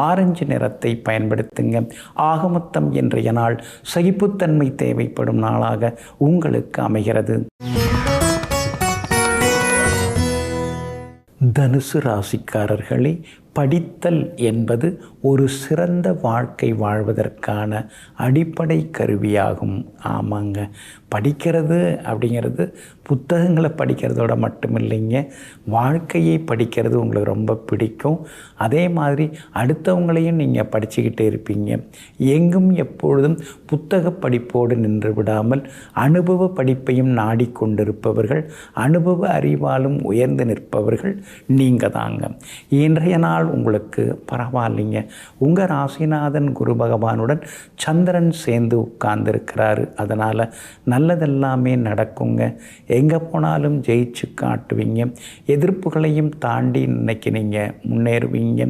ஆரஞ்சு நிறத்தை பயன்படுத்துங்க. ஆகமொத்தம் இன்றைய நாள் சகிப்புத்தன்மை தேவைப்படும் நாளாக உங்களுக்கு அமைகிறது. தனுசு ராசிக்காரர்களே, படித்தல் என்பது ஒரு சிறந்த வாழ்க்கை வாழ்வதற்கான அடிப்படை கருவியாகும். ஆமாங்க, படிக்கிறது அப்படிங்கிறது புத்தகங்களை படிக்கிறதோட மட்டும் இல்லைங்க, வாழ்க்கையை படிக்கிறது உங்களுக்கு ரொம்ப பிடிக்கும். அதே மாதிரி அடுத்தவங்களையும் நீங்கள் படிச்சுக்கிட்டே இருப்பீங்க. எங்கும் எப்பொழுதும் புத்தக படிப்போடு நின்று விடாமல் அனுபவ படிப்பையும் நாடிக்கொண்டிருப்பவர்கள், அனுபவ அறிவாலும் உயர்ந்து நிற்பவர்கள் நீங்கள் தாங்க. இன்றைய நாள் உங்களுக்கு பரவாயில்லைங்க. உங்கள் ராசிநாதன் குரு பகவானுடன் சந்திரன் சேர்ந்து உட்கார்ந்துருக்கிறாரு. அதனால் நல்லதெல்லாமே நடக்குங்க. எங்கே போனாலும் ஜெயிச்சு காட்டுவீங்க. எதிர்ப்புகளையும் தாண்டி இன்னைக்கு நீங்கள் முன்னேறுவீங்க.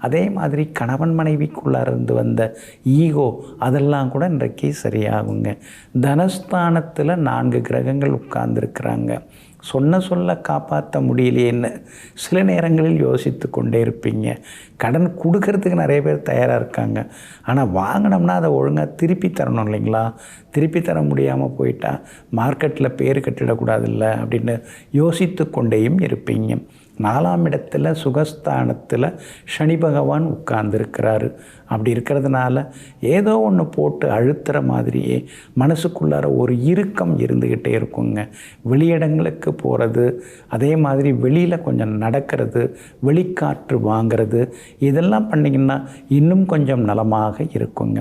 அதே மாதிரி கணவன் மனைவிக்குள்ளே இருந்து வந்த ஈகோ அதெல்லாம் கூட இன்றைக்கு சரியாகுங்க. தனஸ்தானத்தில் 4 கிரகங்கள் உட்கார்ந்துருக்கிறாங்க. சொல்ல காப்பாற்ற முடியலையேன்னு சில நேரங்களில் யோசித்து கொண்டே இருப்பீங்க. கடன் கொடுக்கறதுக்கு நிறைய பேர் தயாராக இருக்காங்க. ஆனால் வாங்கினோம்னா அதை ஒழுங்காக திருப்பி தரணும் இல்லைங்களா? திருப்பி தர முடியாமல் போயிட்டா மார்க்கெட்டில் பேர் கட்டிடக்கூடாதுல்ல அப்படின்னு யோசித்து கொண்டேயும் இருப்பீங்க. 4ஆம் இடத்துல சுகஸ்தானத்தில் சனி பகவான் உட்கார்ந்துருக்கிறாரு. அப்படி இருக்கிறதுனால ஏதோ ஒன்று போட்டு அழுத்துகிற மாதிரியே மனசுக்குள்ளார ஒரு இறுக்கம் இருந்துக்கிட்டே இருக்குங்க. வெளியிடங்களுக்கு போகிறது, அதே மாதிரி வெளியில் கொஞ்சம் நடக்கிறது, வெளிக்காற்று வாங்கிறது, இதெல்லாம் பண்ணிங்கன்னா இன்னும் கொஞ்சம் நலமாக இருக்குங்க.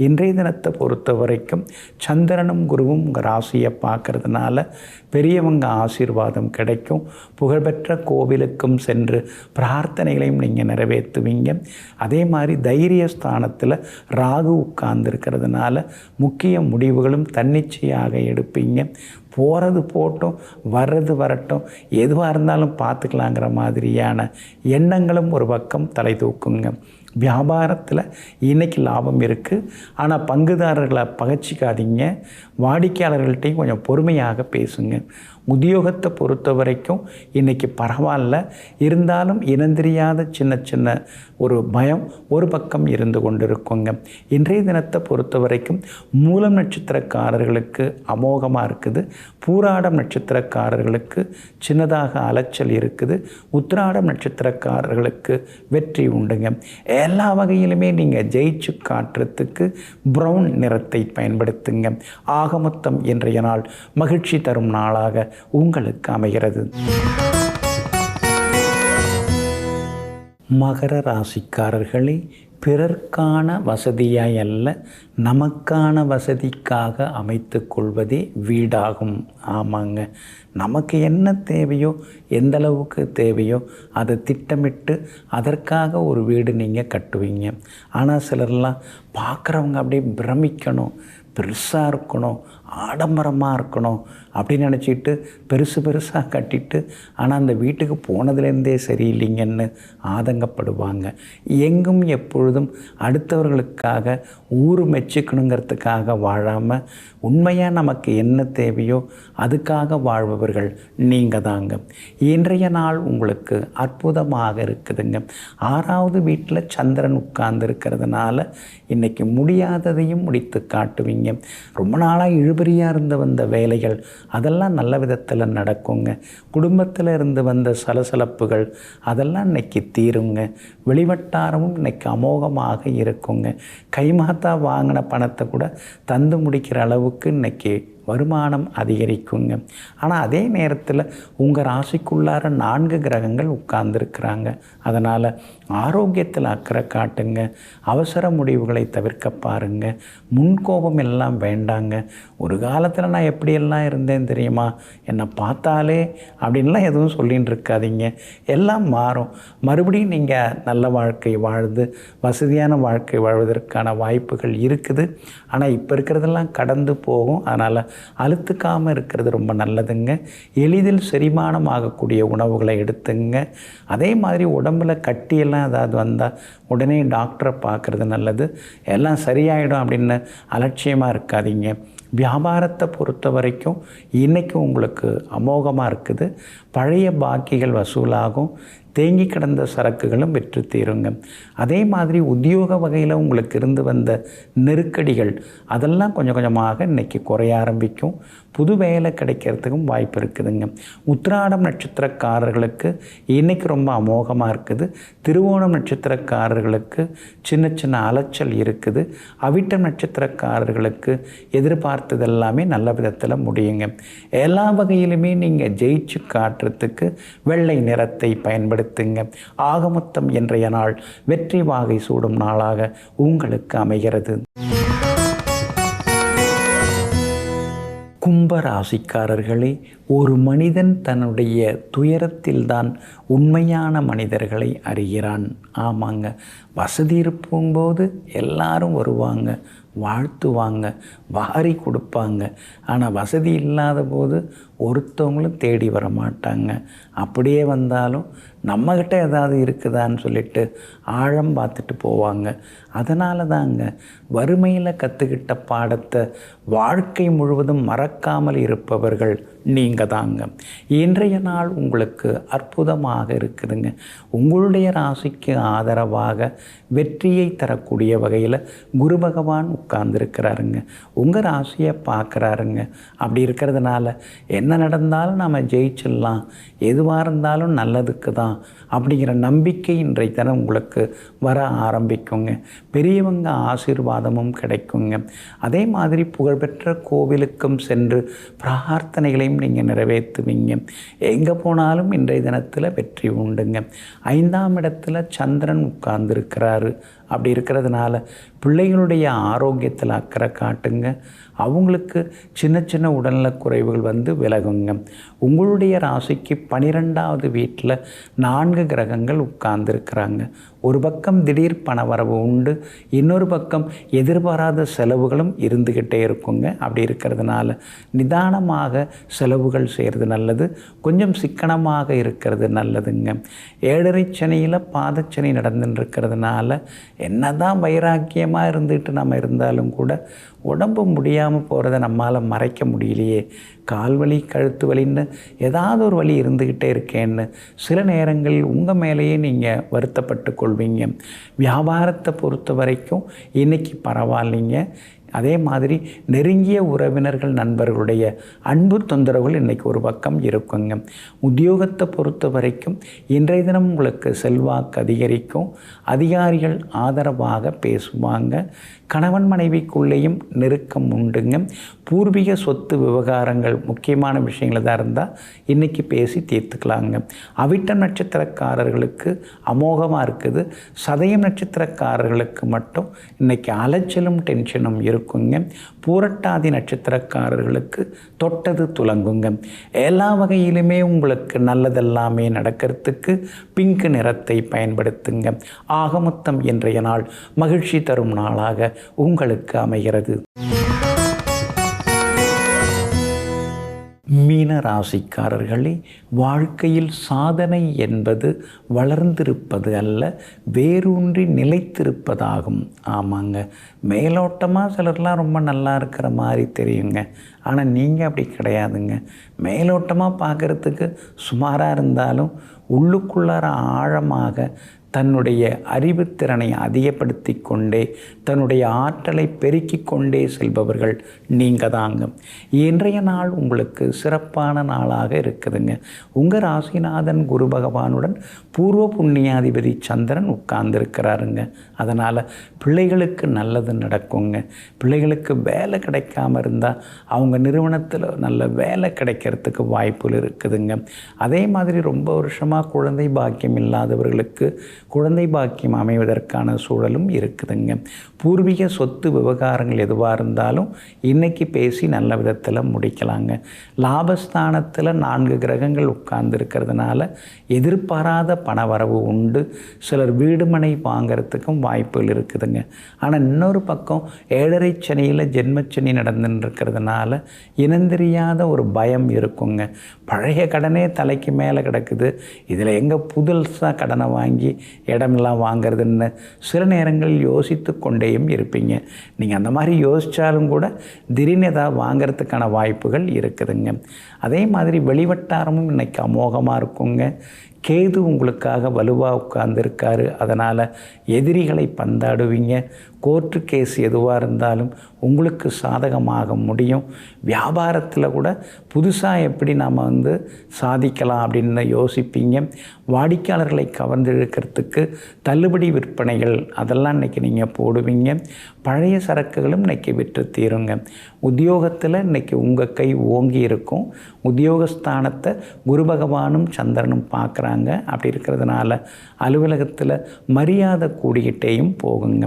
இன்றைய தினத்தை பொறுத்த வரைக்கும் சந்திரனும் குருவும் உங்கள் ராசியை பார்க்கறதுனால பெரியவங்க ஆசீர்வாதம் கிடைக்கும். புகழ்பெற்ற கோவிலுக்கும் சென்று பிரார்த்தனைகளையும் நீங்கள் நிறைவேற்றுவீங்க. அதே மாதிரி தைரிய ஸ்தானத்தில் ராகு உட்கார்ந்து இருக்கிறதுனால முக்கிய முடிவுகளும் தன்னிச்சையாக எடுப்பீங்க. போகிறது போட்டும், வர்றது வரட்டும், எதுவாக இருந்தாலும் பார்த்துக்கலாங்கிற மாதிரியான எண்ணங்களும் ஒரு பக்கம் தலை தூக்குங்க. வியாபாரத்தில் இன்றைக்கி லாபம் இருக்குது. ஆனால் பங்குதாரர்களை பகச்சிக்காதீங்க. வாடிக்கையாளர்கள்ட்டையும் கொஞ்சம் பொறுமையாக பேசுங்க. உத்தியோகத்தை பொறுத்த வரைக்கும் இன்றைக்கி பரவாயில்ல, இருந்தாலும் இனந்தெரியாத சின்ன சின்ன ஒரு பயம் ஒரு பக்கம் இருந்து கொண்டு இருக்குங்க. இன்றைய தினத்தை பொறுத்த வரைக்கும் மூலம் நட்சத்திரக்காரர்களுக்கு அமோகமாக இருக்குது. பூராடம் நட்சத்திரக்காரர்களுக்கு சின்னதாக அலைச்சல் இருக்குது. உத்திராடம் நட்சத்திரக்காரர்களுக்கு வெற்றி உண்டுங்க. எல்லா வகையிலுமே நீங்கள் ஜெயிச்சு காட்டுறதுக்கு ப்ரௌன் நிறத்தை பயன்படுத்துங்க. ஆகமொத்தம் இன்றைய நாள் மகிழ்ச்சி தரும் நாளாக உங்களுக்கு அமைகிறது. மகர ராசிக்காரர்களே, பிறர்க்கான வசதியாய் அல்ல, நமக்கான வசதிக்காக அமைத்து கொள்வதே வீடாகும். ஆமாங்க, நமக்கு என்ன தேவையோ, எந்த அளவுக்கு தேவையோ அதை திட்டமிட்டு அதற்காக ஒரு வீடு நீங்கள் கட்டுவீங்க. ஆனால் சிலர்லாம் பார்க்குறவங்க அப்படியே பிரமிக்கணும், பெருசாக இருக்கணும், ஆடம்பரமாக இருக்கணும் அப்படின்னு நினச்சிட்டு பெருசாக கட்டிட்டு ஆனால் அந்த வீட்டுக்கு போனதுலேருந்தே சரியில்லைங்கன்னு ஆதங்கப்படுவாங்க. எங்கும் எப்பொழுதும் அடுத்தவர்களுக்காக ஊர் மெச்சிக்கணுங்கிறதுக்காக வாழாமல் உண்மையாக நமக்கு என்ன தேவையோ அதுக்காக வாழ்பவர்கள் நீங்கள் தாங்க. இன்றைய நாள் உங்களுக்கு அற்புதமாக இருக்குதுங்க. 6வது வீட்டில் சந்திரன் உட்கார்ந்து இருக்கிறதுனால இன்றைக்கி முடியாததையும் முடித்து காட்டுவீங்க. ரொம்ப நாளாக இழுபறியாக இருந்து வந்த வேலைகள் அதெல்லாம் நல்ல விதத்தில் நடக்குங்க. குடும்பத்தில் இருந்து வந்த சலசலப்புகள் அதெல்லாம் இன்றைக்கி தீருங்க. வெளிவட்டாரமும் இன்றைக்கி அமோகமாக இருக்குங்க. கைமாத்தா வாங்கின பணத்தை கூட தந்து முடிக்கிற அளவுக்கு இன்றைக்கி வருமானம் அதிகரிக்குங்க. ஆனால் அதே நேரத்தில் உங்கள் ராசிக்குள்ளார 4 கிரகங்கள் உட்கார்ந்துருக்குறாங்க. அதனால் ஆரோக்கியத்தில் அக்கறை காட்டுங்க. அவசர முடிவுகளை தவிர்க்க பாருங்கள். முன்கோபம் எல்லாம் வேண்டாங்க. ஒரு காலத்தில் நான் எப்படியெல்லாம் இருந்தேன் தெரியுமா, என்னை பார்த்தாலே அப்படின்லாம் எதுவும் சொல்லின்னு இருக்காதீங்க. எல்லாம் மாறும். மறுபடியும் நீங்கள் நல்ல வாழ்க்கை வாழ்ந்து வசதியான வாழ்க்கை வாழ்வதற்கான வாய்ப்புகள் இருக்குது. ஆனால் இப்போ இருக்கிறதெல்லாம் கடந்து போகும். அதனால் அழுத்துக்காமல் இருக்கிறது ரொம்ப நல்லதுங்க. எளிதில் செரிமானம் ஆகக்கூடிய உணவுகளை எடுத்துங்க. அதே மாதிரி உடம்பில் கட்டியெல்லாம் ஏதாவது வந்தால் உடனே டாக்டரை பார்க்குறது நல்லது. எல்லாம் சரியாயிடும் அப்படின்னு அலட்சியமாக இருக்காதீங்க. வியாபாரத்தை பொறுத்த வரைக்கும் இன்றைக்கி உங்களுக்கு அமோகமாக இருக்குது. பழைய பாக்கிகள் வசூலாகும். தேங்கி கிடந்த சரக்குகளும் விற்று தீருங்க. அதே மாதிரி உத்தியோக வகையில் உங்களுக்கு இருந்து வந்த நெருக்கடிகள் அதெல்லாம் கொஞ்சம் கொஞ்சமாக இன்றைக்கி குறைய ஆரம்பிக்கும். புது வேலை கிடைக்கிறதுக்கும் வாய்ப்பு இருக்குதுங்க. உத்திராடம் நட்சத்திரக்காரர்களுக்கு இன்றைக்கி ரொம்ப அமோகமாக இருக்குது. திருவோணம் நட்சத்திரக்காரர்களுக்கு சின்ன சின்ன அலைச்சல் இருக்குது. அவிட்டம் நட்சத்திரக்காரர்களுக்கு எதிர்பார்த்தது எல்லாமே நல்ல விதத்தில் முடியுங்க. எல்லா வகையிலுமே நீங்கள் ஜெயிச்சு காட்டுறதுக்கு வெள்ளை நிறத்தை பயன்படுத்துங்க. ஆகமொத்தம் இன்றைய நாள் வெற்றி வாகை சூடும் நாளாக உங்களுக்கு அமைகிறது. கும்பராசிக்காரர்களே, ஒரு மனிதன் தன்னுடைய துயரத்தில்தான் உண்மையான மனிதர்களை அறிகிறான். ஆமாங்க, வசதி இருக்கும்போது எல்லாரும் வருவாங்க, வாழ்த்துவாங்க, வாரி கொடுப்பாங்க. ஆனால் வசதி இல்லாத போது ஒருத்தவங்களும் தேடி வர மாட்டாங்க. அப்படியே வந்தாலும் நம்மக்கிட்ட ஏதாவது இருக்குதான்னு சொல்லிட்டு ஆழம் பார்த்துட்டு போவாங்க. அதனால தாங்க வறுமையில் கற்றுக்கிட்ட பாடத்தை வாழ்க்கை முழுவதும் மறக்காமல் இருப்பவர்கள் நீங்கள் தாங்க. இன்றைய நாள் உங்களுக்கு அற்புதமாக இருக்குதுங்க. உங்களுடைய ராசிக்கு ஆதரவாக வெற்றியை தரக்கூடிய வகையில் குரு பகவான் உட்கார்ந்துருக்கிறாருங்க. உங்கள் ராசியை பார்க்குறாருங்க. அப்படி இருக்கிறதுனால என்ன என்ன நடந்தாலும் நம்ம ஜெயிச்சிடலாம், எதுவாக இருந்தாலும் நல்லதுக்கு தான் அப்படிங்கிற நம்பிக்கை இன்றைய தினம் உங்களுக்கு வர ஆரம்பிக்குங்க. பெரியவங்க ஆசீர்வாதமும் கிடைக்குங்க. அதே மாதிரி புகழ்பெற்ற கோவிலுக்கும் சென்று பிரார்த்தனைகளையும் நீங்கள் நிறைவேற்றுவீங்க. எங்கே போனாலும் இன்றைய தினத்தில் வெற்றி உண்டுங்க. 5ஆம் இடத்துல சந்திரன் உட்கார்ந்துருக்கிறாரு. அப்படி இருக்கிறதுனால பிள்ளைகளுடைய ஆரோக்கியத்தில் அக்கறை காட்டுங்க. அவங்களுக்கு சின்ன சின்ன உடல்நலக் குறைவுகள் வந்து விலகுங்க. உங்களுடைய ராசிக்கு 12வது வீட்டில் 4 கிரகங்கள் உட்கார்ந்துருக்கிறாங்க. ஒரு பக்கம் திடீர் பணவரவு உண்டு, இன்னொரு பக்கம் எதிர்பாராத செலவுகளும் இருந்துக்கிட்டே இருக்குங்க. அப்படி இருக்கிறதுனால நிதானமாக செலவுகள் செய்கிறது நல்லது, கொஞ்சம் சிக்கனமாக இருக்கிறது நல்லதுங்க. 7.5 சனியில் பாதச்சனி நடந்துட்டு இருக்கிறதுனால என்னதான் வைராக்கியமாக இருந்துட்டு நம்ம இருந்தாலும் கூட உடம்பு முடியாமல் போகிறத நம்மளால் மறைக்க முடியலையே, கால் வலி கழுத்து வலின்னு ஏதாவது ஒரு வலி இருந்துக்கிட்டே இருக்கேன்னு சில நேரங்களில் உங்கள் மேலேயே நீங்கள் வருத்தப்பட்டு கொள்வீங்க. வியாபாரத்தை பொறுத்த வரைக்கும் இன்றைக்கி பரவாயில்லைங்க. அதே மாதிரி நெருங்கிய உறவினர்கள் நண்பர்களுடைய அன்பு தொந்தரவுகள் இன்றைக்கி ஒரு பக்கம் இருக்குங்க. உத்தியோகத்தை பொறுத்த வரைக்கும் இன்றைய தினம் உங்களுக்கு செல்வாக்கு அதிகரிக்கும். அதிகாரிகள் ஆதரவாக பேசுவாங்க. கணவன் மனைவிக்குள்ளேயும் நெருக்கம் உண்டுங்க. பூர்வீக சொத்து விவகாரங்கள் முக்கியமான விஷயங்கள் தான் இருந்தால் இன்றைக்கி பேசி தீர்த்துக்கலாங்க. அவிட்டம் நட்சத்திரக்காரர்களுக்கு அமோகமாக இருக்குது. சதயம் நட்சத்திரக்காரர்களுக்கு மட்டும் இன்றைக்கி அலைச்சலும் டென்ஷனும் இருக்குங்க. பூரட்டாதி நட்சத்திரக்காரர்களுக்கு தொட்டது துலங்குங்க. எல்லா வகையிலுமே உங்களுக்கு நல்லதெல்லாமே நடக்கிறதுக்கு பிங்க் நிறத்தை பயன்படுத்துங்க. ஆகமொத்தம் இன்றைய நாள் மகிழ்ச்சி தரும் நாளாக உங்களுக்கு அமைகிறது. மீன ராசிக்காரர்களே, வாழ்க்கையில் சாதனை என்பது வளர்ந்திருப்பது அல்ல, வேரூன்றி நிலைத்திருப்பதாகும். ஆமாங்க, மேலோட்டமாக சிலர்லாம் ரொம்ப நல்லா இருக்கிற மாதிரி தெரியுங்க. ஆனால் நீங்கள் அப்படி கிடையாதுங்க. மேலோட்டமாக பார்க்குறதுக்கு சுமாராக இருந்தாலும் உள்ளுக்குள்ளார ஆழமாக தன்னுடைய அறிவுத்திறனை அதிகப்படுத்தி கொண்டே தன்னுடைய ஆற்றலை பெருக்கி கொண்டே செல்பவர்கள் நீங்கள் தாங்க. இன்றைய நாள் உங்களுக்கு சிறப்பான நாளாக இருக்குதுங்க. உங்கள் ராசிநாதன் குரு பகவானுடன் பூர்வ புண்ணியாதிபதி சந்திரன் உட்கார்ந்துருக்கிறாருங்க. அதனால் பிள்ளைகளுக்கு நல்லது நடக்குங்க. பிள்ளைகளுக்கு வேலை கிடைக்காம இருந்தால் அவங்க நிறுவனத்தில் நல்ல வேலை கிடைக்கிறதுக்கு வாய்ப்புகள் இருக்குதுங்க. அதே மாதிரி ரொம்ப வருஷமாக குழந்தை பாக்கியம் இல்லாதவர்களுக்கு குழந்தை பாக்கியம் அமைவதற்கான சூழலும் இருக்குதுங்க. பூர்வீக சொத்து விவகாரங்கள் எதுவாக இருந்தாலும் இன்றைக்கி பேசி நல்ல விதத்தில் முடிக்கலாங்க. லாபஸ்தானத்தில் 4 கிரகங்கள் உட்கார்ந்துருக்கிறதுனால எதிர்பாராத பணவரவு உண்டு. சிலர் வீடு மனை வாங்கிறதுக்கும் வாய்ப்புகள் இருக்குதுங்க. ஆனால் இன்னொரு பக்கம் 7.5 சனியில் ஜென்மச்சனி நடந்துன்னு இருக்கிறதுனால இனந்தெரியாத ஒரு பயம் இருக்குங்க. பழைய கடனே தலைக்கு மேலே கிடக்குது, இதில் எங்கே புதுசாக கடனை வாங்கி இடமெல்லாம் வாங்கிறதுன்னு சில நேரங்களில் யோசித்து கொண்டேயும் இருப்பீங்க. நீங்கள் அந்த மாதிரி யோசித்தாலும் கூட திடீர்னு ஏதாவது வாங்கிறதுக்கான வாய்ப்புகள் இருக்குதுங்க. அதே மாதிரி வெளிவட்டாரமும் இன்றைக்கி அமோகமாக இருக்குங்க. கேது உங்களுக்காக வலுவாக உட்கார்ந்துருக்காரு. அதனால் எதிரிகளை பந்தாடுவீங்க. கோர்ட்டு கேஸ் எதுவாக இருந்தாலும் உங்களுக்கு சாதகமாக முடியும். வியாபாரத்தில் கூட புதுசாக எப்படி நாம் சாதிக்கலாம் அப்படின்னு யோசிப்பீங்க. வாடிக்கையாளர்களை கவர்ந்தெழுக்கிறதுக்கு தள்ளுபடி விற்பனைகள் அதெல்லாம் இன்றைக்கி நீங்கள் போடுவீங்க. பழைய சரக்குகளும் இன்றைக்கி விற்று தீருங்க. உத்தியோகத்தில் இன்றைக்கி உங்கள் கை ஓங்கி இருக்கும். உத்தியோகஸ்தானத்தை குரு பகவானும் சந்திரனும் பார்க்குறாங்க. அப்படி இருக்கிறதுனால அலுவலகத்தில் மரியாதை கூடிக்கிட்டேயும் போகுங்க.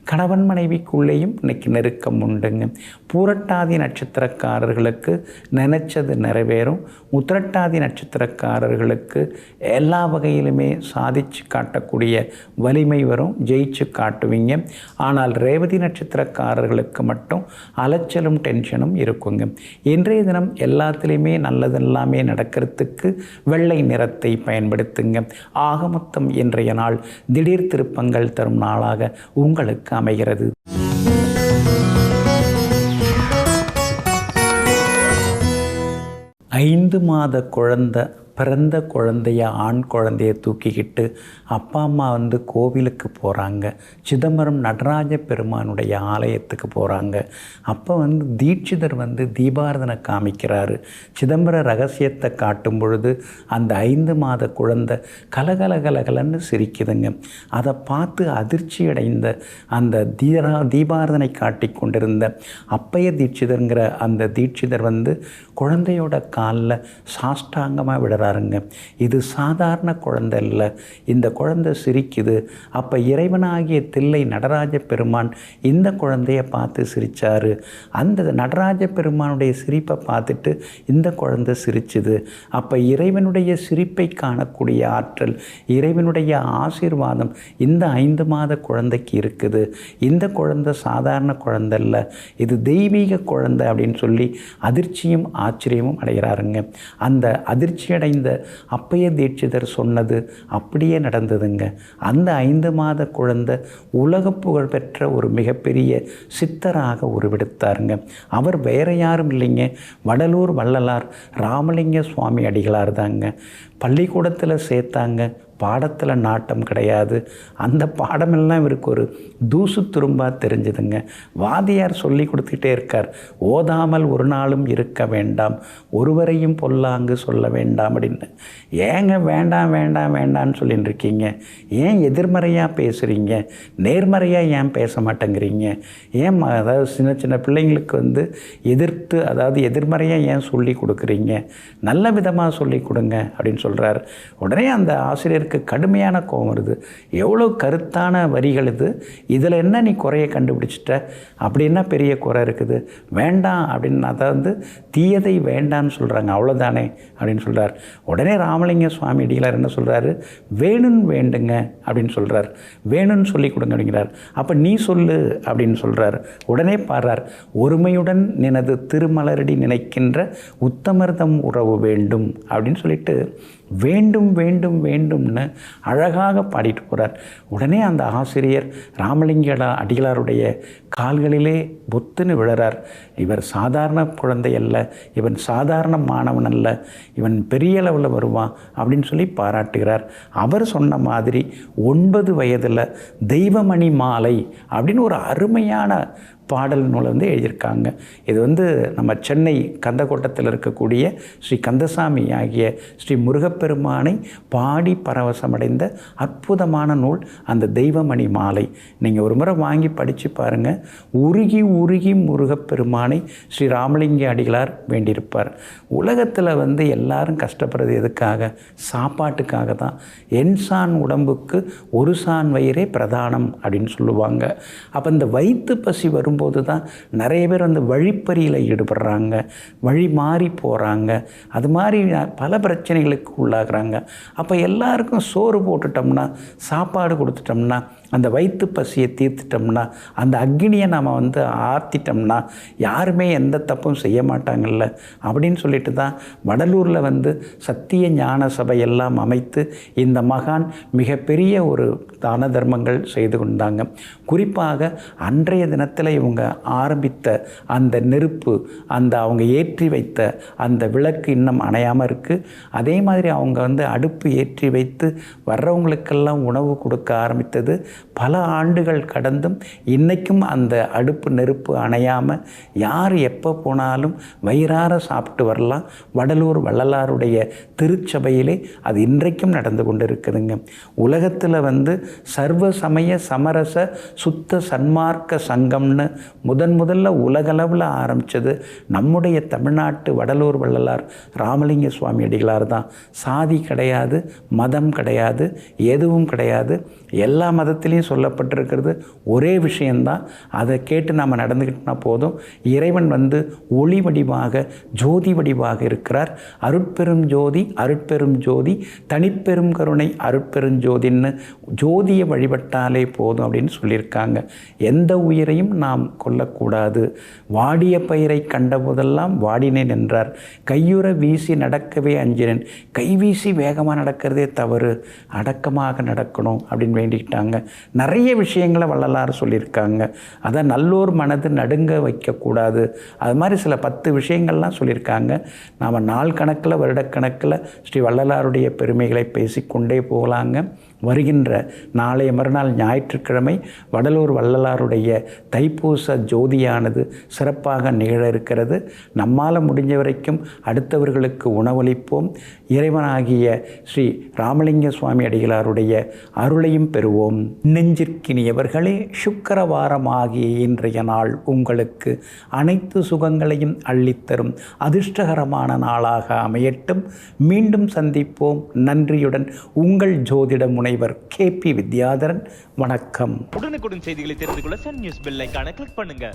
கணவன் மனைவிக்குள்ளேயும் இன்றைக்கி நெருக்கம் உண்டுங்க. பூரட்டாதி நட்சத்திரக்காரர்களுக்கு நினைச்சது நிறைவேறும். உத்திரட்டாதி நட்சத்திரக்காரர்களுக்கு எல்லா வகையிலுமே சாதிச்சு காட்டக்கூடிய வலிமை வரும், ஜெயிச்சு காட்டுவீங்க. ஆனால் ரேவதி நட்சத்திரக்காரர்களுக்கு மட்டும் அலைச்சலும் டென்ஷனும் இருக்குங்க. இன்றைய தினம் எல்லாத்துலேயுமே நல்லதெல்லாமே நடக்கிறதுக்கு வெள்ளை நிறத்தை பயன்படுத்துங்க. ஆக மொத்தம் இன்றைய நாள் திடீர் திருப்பங்கள் தரும் நாளாக உங்களுக்கு அமைகிறது. ஐந்து மாத குழந்தை பிறந்த குழந்தைய ஆண் குழந்தைய தூக்கிக்கிட்டு அப்பா அம்மா வந்து கோவிலுக்கு போகிறாங்க. சிதம்பரம் நடராஜ பெருமானுடைய ஆலயத்துக்கு போகிறாங்க. அப்போ வந்து தீட்சிதர் வந்து தீபாரதனை காமிக்கிறாரு. சிதம்பர ரகசியத்தை காட்டும் பொழுது அந்த 5 மாத குழந்தை கலகலகலகலன்னு சிரிக்குதுங்க. அதை பார்த்து அதிர்ச்சி அடைந்த அந்த தீபாரதனை காட்டி கொண்டிருந்த அப்பைய தீட்சிதருங்கிற அந்த தீட்சிதர் வந்து குழந்தையோட காலில் சாஷ்டாங்கமாக விடுறாருங்க. இது சாதாரண குழந்தை இல்லை, இந்த குழந்தை சிரிக்குது. அப்போ இறைவனாகிய தில்லை நடராஜ பெருமான் இந்த குழந்தைய பார்த்து சிரித்தார். அந்த நடராஜ பெருமானுடைய சிரிப்பை பார்த்துட்டு இந்த குழந்தை சிரிச்சுது. அப்போ இறைவனுடைய சிரிப்பை காணக்கூடிய ஆற்றல், இறைவனுடைய ஆசீர்வாதம் இந்த 5 மாத குழந்தைக்கு இருக்குது. இந்த குழந்தை சாதாரண குழந்தை இல்லை, இது தெய்வீக குழந்தை அப்படின்னு சொல்லி அதிர்ச்சியும் ஆச்சரியமும் அடைகிறாருங்க. அந்த அதிர்ச்சி அடைந்த அப்பைய தீட்சிதர் சொன்னது அப்படியே நடந்ததுங்க. அந்த 5 மாத குழந்தை உலக புகழ் பெற்ற ஒரு மிகப்பெரிய சித்தராக உருவெடுத்தாருங்க. அவர் வேற யாரும் இல்லைங்க, வடலூர் வள்ளலார் ராமலிங்க சுவாமி அடிகளார் தாங்க. பள்ளிக்கூடத்தில் சேர்த்தாங்க, பாடத்தில் நாட்டம் கிடையாது. அந்த பாடமெல்லாம் இவருக்கு ஒரு தூசு துரும்பாக தெரிஞ்சுதுங்க. வாதியார் சொல்லி கொடுத்துக்கிட்டே இருக்கார், ஓதாமல் ஒரு நாளும் இருக்க வேண்டாம், ஒருவரையும் பொல்லாங்கு சொல்ல வேண்டாம் அப்படின்னு. ஏங்க வேண்டாம் வேண்டாம் வேண்டான்னு சொல்லின்னு இருக்கீங்க? ஏன் எதிர்மறையாக பேசுகிறீங்க? நேர்மறையாக ஏன் பேச மாட்டேங்கிறீங்க? ஏன் அதாவது சின்ன சின்ன பிள்ளைங்களுக்கு வந்து எதிர்த்து, அதாவது எதிர்மறையாக ஏன் சொல்லி கொடுக்குறீங்க? நல்ல விதமாக சொல்லி கொடுங்க அப்படின்னு சொல்கிறார். உடனே அந்த ஆசிரியர் கடுமையான கோபம் வருது. எவ்வளோ கருத்தான வரிகள் இது, இதில் என்ன நீ குறைய கண்டுபிடிச்சிட்ட? அப்படின்னா பெரிய குறை இருக்குது, வேண்டாம் அப்படின்னு. அதாவது தீயதை வேண்டான்னு சொல்கிறாங்க, அவ்வளோதானே அப்படின்னு சொல்கிறார். உடனே ராமலிங்க சுவாமி அடிகளார் என்ன சொல்கிறாரு, வேணும்னு வேண்டுங்க அப்படின்னு சொல்கிறார். வேணும்னு சொல்லி கொடுங்க அப்படிங்கிறார். அப்போ நீ சொல்லு அப்படின்னு சொல்கிறார். உடனே பாடுறார், ஒருமையுடன் நினது திருமலரடி நினைக்கின்ற உத்தமர்தம் உறவு வேண்டும் அப்படின்னு சொல்லிட்டு வேண்டும் வேண்டும் வேண்டும்னு அழகாக பாடிட்டு போகிறார். உடனே அந்த ஆசிரியர் ராமலிங்க அடிகளாருடைய கால்களிலே பொத்துன்னு விழறார். இவர் சாதாரண குழந்தை அல்ல, இவன் சாதாரண மாணவன் அல்ல, இவன் பெரிய அளவில் வருவான் அப்படின்னு சொல்லி பாராட்டுகிறார். அவர் சொன்ன மாதிரி 9 வயதில் தெய்வமணி மாலை அப்படின்னு ஒரு அருமையான பாடல் நூலை வந்து எழுதியிருக்காங்க. இது வந்து நம்ம சென்னை கந்தக்கோட்டத்தில் இருக்கக்கூடிய ஸ்ரீ கந்தசாமி ஆகிய ஸ்ரீ முருகப்பெருமானை பாடி பரவசமடைந்த அற்புதமான நூல் அந்த தெய்வமணி மாலை. நீங்கள் ஒரு முறை வாங்கி படித்து பாருங்கள். உருகி உருகி முருகப்பெருமானை ஸ்ரீ ராமலிங்க அடிகளார் வேண்டியிருப்பார். உலகத்தில் வந்து எல்லாரும் கஷ்டப்படுறது எதுக்காக? சாப்பாட்டுக்காக தான். எண்சான் உடம்புக்கு ஒரு சான் வயிறே பிரதானம் அப்படின்னு சொல்லுவாங்க. அப்போ இந்த வயிற்று பசி வரும் போது தான் நிறைய பேர் வந்து வழிப்பறியில் ஈடுபடுறாங்க, வழி மாறி போகிறாங்க, அது மாதிரி பல பிரச்சனைகளுக்கு உள்ளாகிறாங்க. அப்போ எல்லாருக்கும் சோறு போட்டுட்டோம்னா, சாப்பாடு கொடுத்துட்டோம்னா, அந்த வயிற்று பசியை தீர்த்துட்டோம்னா, அந்த அக்னியை நாம் வந்து ஆர்த்திட்டோம்னா யாருமே எந்த தப்பும் செய்ய மாட்டாங்கல்ல அப்படின்னு சொல்லிட்டு தான் வடலூரில் வந்து சத்திய ஞான சபை எல்லாம் அமைத்து இந்த மகான் மிகப்பெரிய ஒரு தான தர்மங்கள் செய்து கொண்டாங்க. குறிப்பாக அன்றைய தினத்தில் இவங்க ஆரம்பித்த அந்த நெருப்பு, அந்த அவங்க ஏற்றி வைத்த அந்த விளக்கு இன்னும் அணையாமல் இருக்குது. அதே மாதிரி அவங்க வந்து அடுப்பு ஏற்றி வைத்து வர்றவங்களுக்கெல்லாம் உணவு கொடுக்க ஆரம்பித்தது பல ஆண்டுகள் கடந்தும் இன்றைக்கும் அந்த அடுப்பு நெருப்பு அணையாமல் யார் எப்போ போனாலும் வயிறார சாப்பிட்டு வரலாம். வடலூர் வள்ளலாருடைய திருச்சபையிலே அது இன்றைக்கும் நடந்து கொண்டு இருக்குதுங்க. உலகத்தில் வந்து சர்வ சமய சமரச சுத்த சன்மார்க்க சங்கம்னு முதல்ல உலகளவில் ஆரம்பித்தது நம்முடைய தமிழ்நாட்டு வடலூர் வள்ளலார் ராமலிங்க சுவாமி அடிகளார் தான். சாதி கிடையாது, மதம் கிடையாது, எதுவும் கிடையாது. எல்லா மதத்திலையும் சொல்லப்பட்டிருக்கிறது ஒரே விஷயந்தான். அதை கேட்டு நாம் நடந்துக்கிட்டோம்னா போதும். இறைவன் வந்து ஒளி வடிவாக ஜோதி வடிவாக இருக்கிறார். அருட்பெரும் ஜோதி அருட்பெரும் ஜோதி தனிப்பெரும் கருணை அருட்பெரும் ஜோதின்னு ஜோதியை வழிபட்டாலே போதும் அப்படின்னு சொல்லியிருக்காங்க. எந்த உயிரையும் நாம் கொல்லக்கூடாது. வாடிய பயிரை கண்டபோதெல்லாம் வாடினேன் என்றார். கையுற வீசி நடக்கவே அஞ்சினேன். கை வீசி வேகமாக நடக்கிறதே தவறு, அடக்கமாக நடக்கணும் அப்படின்னு வேண்டிக்கிட்டாங்க. நிறைய விஷயங்களை வள்ளலார் சொல்லியிருக்காங்க. அதை நல்லோர் மனது நடுங்க வைக்கக்கூடாது, அது மாதிரி சில 10 விஷயங்கள்லாம் சொல்லியிருக்காங்க. நாம் நாள் கணக்கில் வருடக்கணக்கில் ஸ்ரீ வள்ளலாருடைய பெருமைகளை பேசிக்கொண்டே போகலாங்க. வருகின்ற நாளைய மறுநாள் ஞாயிற்றுக்கிழமை வடலூர் வள்ளலாருடைய தைப்பூச ஜோதியானது சிறப்பாக நிகழ இருக்கிறது. நம்மால் முடிஞ்ச வரைக்கும் அடுத்தவர்களுக்கு உணவளிப்போம். இறைவனாகிய ஸ்ரீ ராமலிங்க சுவாமி அடிகளாருடைய அருளையும் பெறுவோம். நெஞ்சிற்கினியவர்களே, சுக்கிரவாரம் ஆகிய இன்றைய நாள் உங்களுக்கு அனைத்து சுகங்களையும் அள்ளித்தரும் அதிர்ஷ்டகரமான நாளாக அமையட்டும். மீண்டும் சந்திப்போம். நன்றியுடன் உங்கள் ஜோதிட முனைவர் KP வித்யாதரன். வணக்கம். உடனுக்குடன் செய்திகளை தெரிந்து கொள்ள சன் நியூஸ் பெல் ஐகானை கிளிக் பண்ணுங்க.